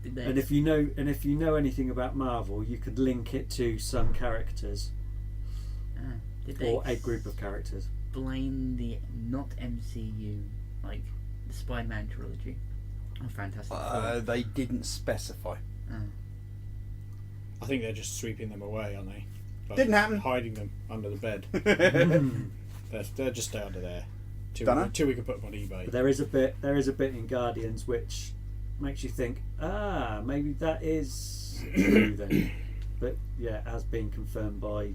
Did they And if you know anything about Marvel, you could link it to some characters did they or a group of characters. explain the not MCU, like the Spider-Man trilogy? Oh, Fantastic Four. They didn't specify. I think they're just sweeping them away, aren't they? Like Didn't happen. Hiding them under the bed. They'll just stay under there till we can put them on eBay. But there is a bit in Guardians which makes you think, maybe that is true then. But yeah, it has been confirmed by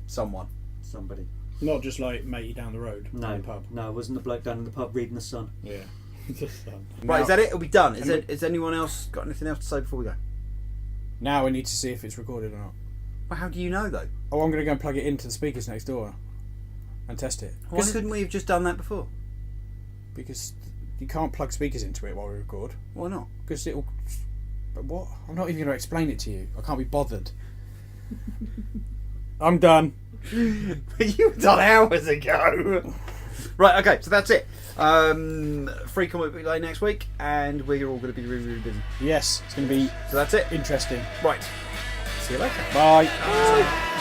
Someone. somebody. Not just like matey down the road. No, in the pub. no, it wasn't the bloke down in the pub reading The Sun. Yeah. Just, Right, is that it? Are we done? Has anyone else got anything else to say before we go? Now we need to see if it's recorded or not. Well, how do you know though? Oh, I'm going to go and plug it into the speakers next door and test it. Why couldn't we have just done that before? Because you can't plug speakers into it while we record. Why not? Because it'll. But what? I'm not even going to explain it to you. I can't be bothered. I'm done. You were done hours ago. Right, okay, so that's it. Free Comic Book Day next week, and we're all going to be really, really busy. Yes, it's going to be So that's it. interesting. Right. See you later. Bye. Bye.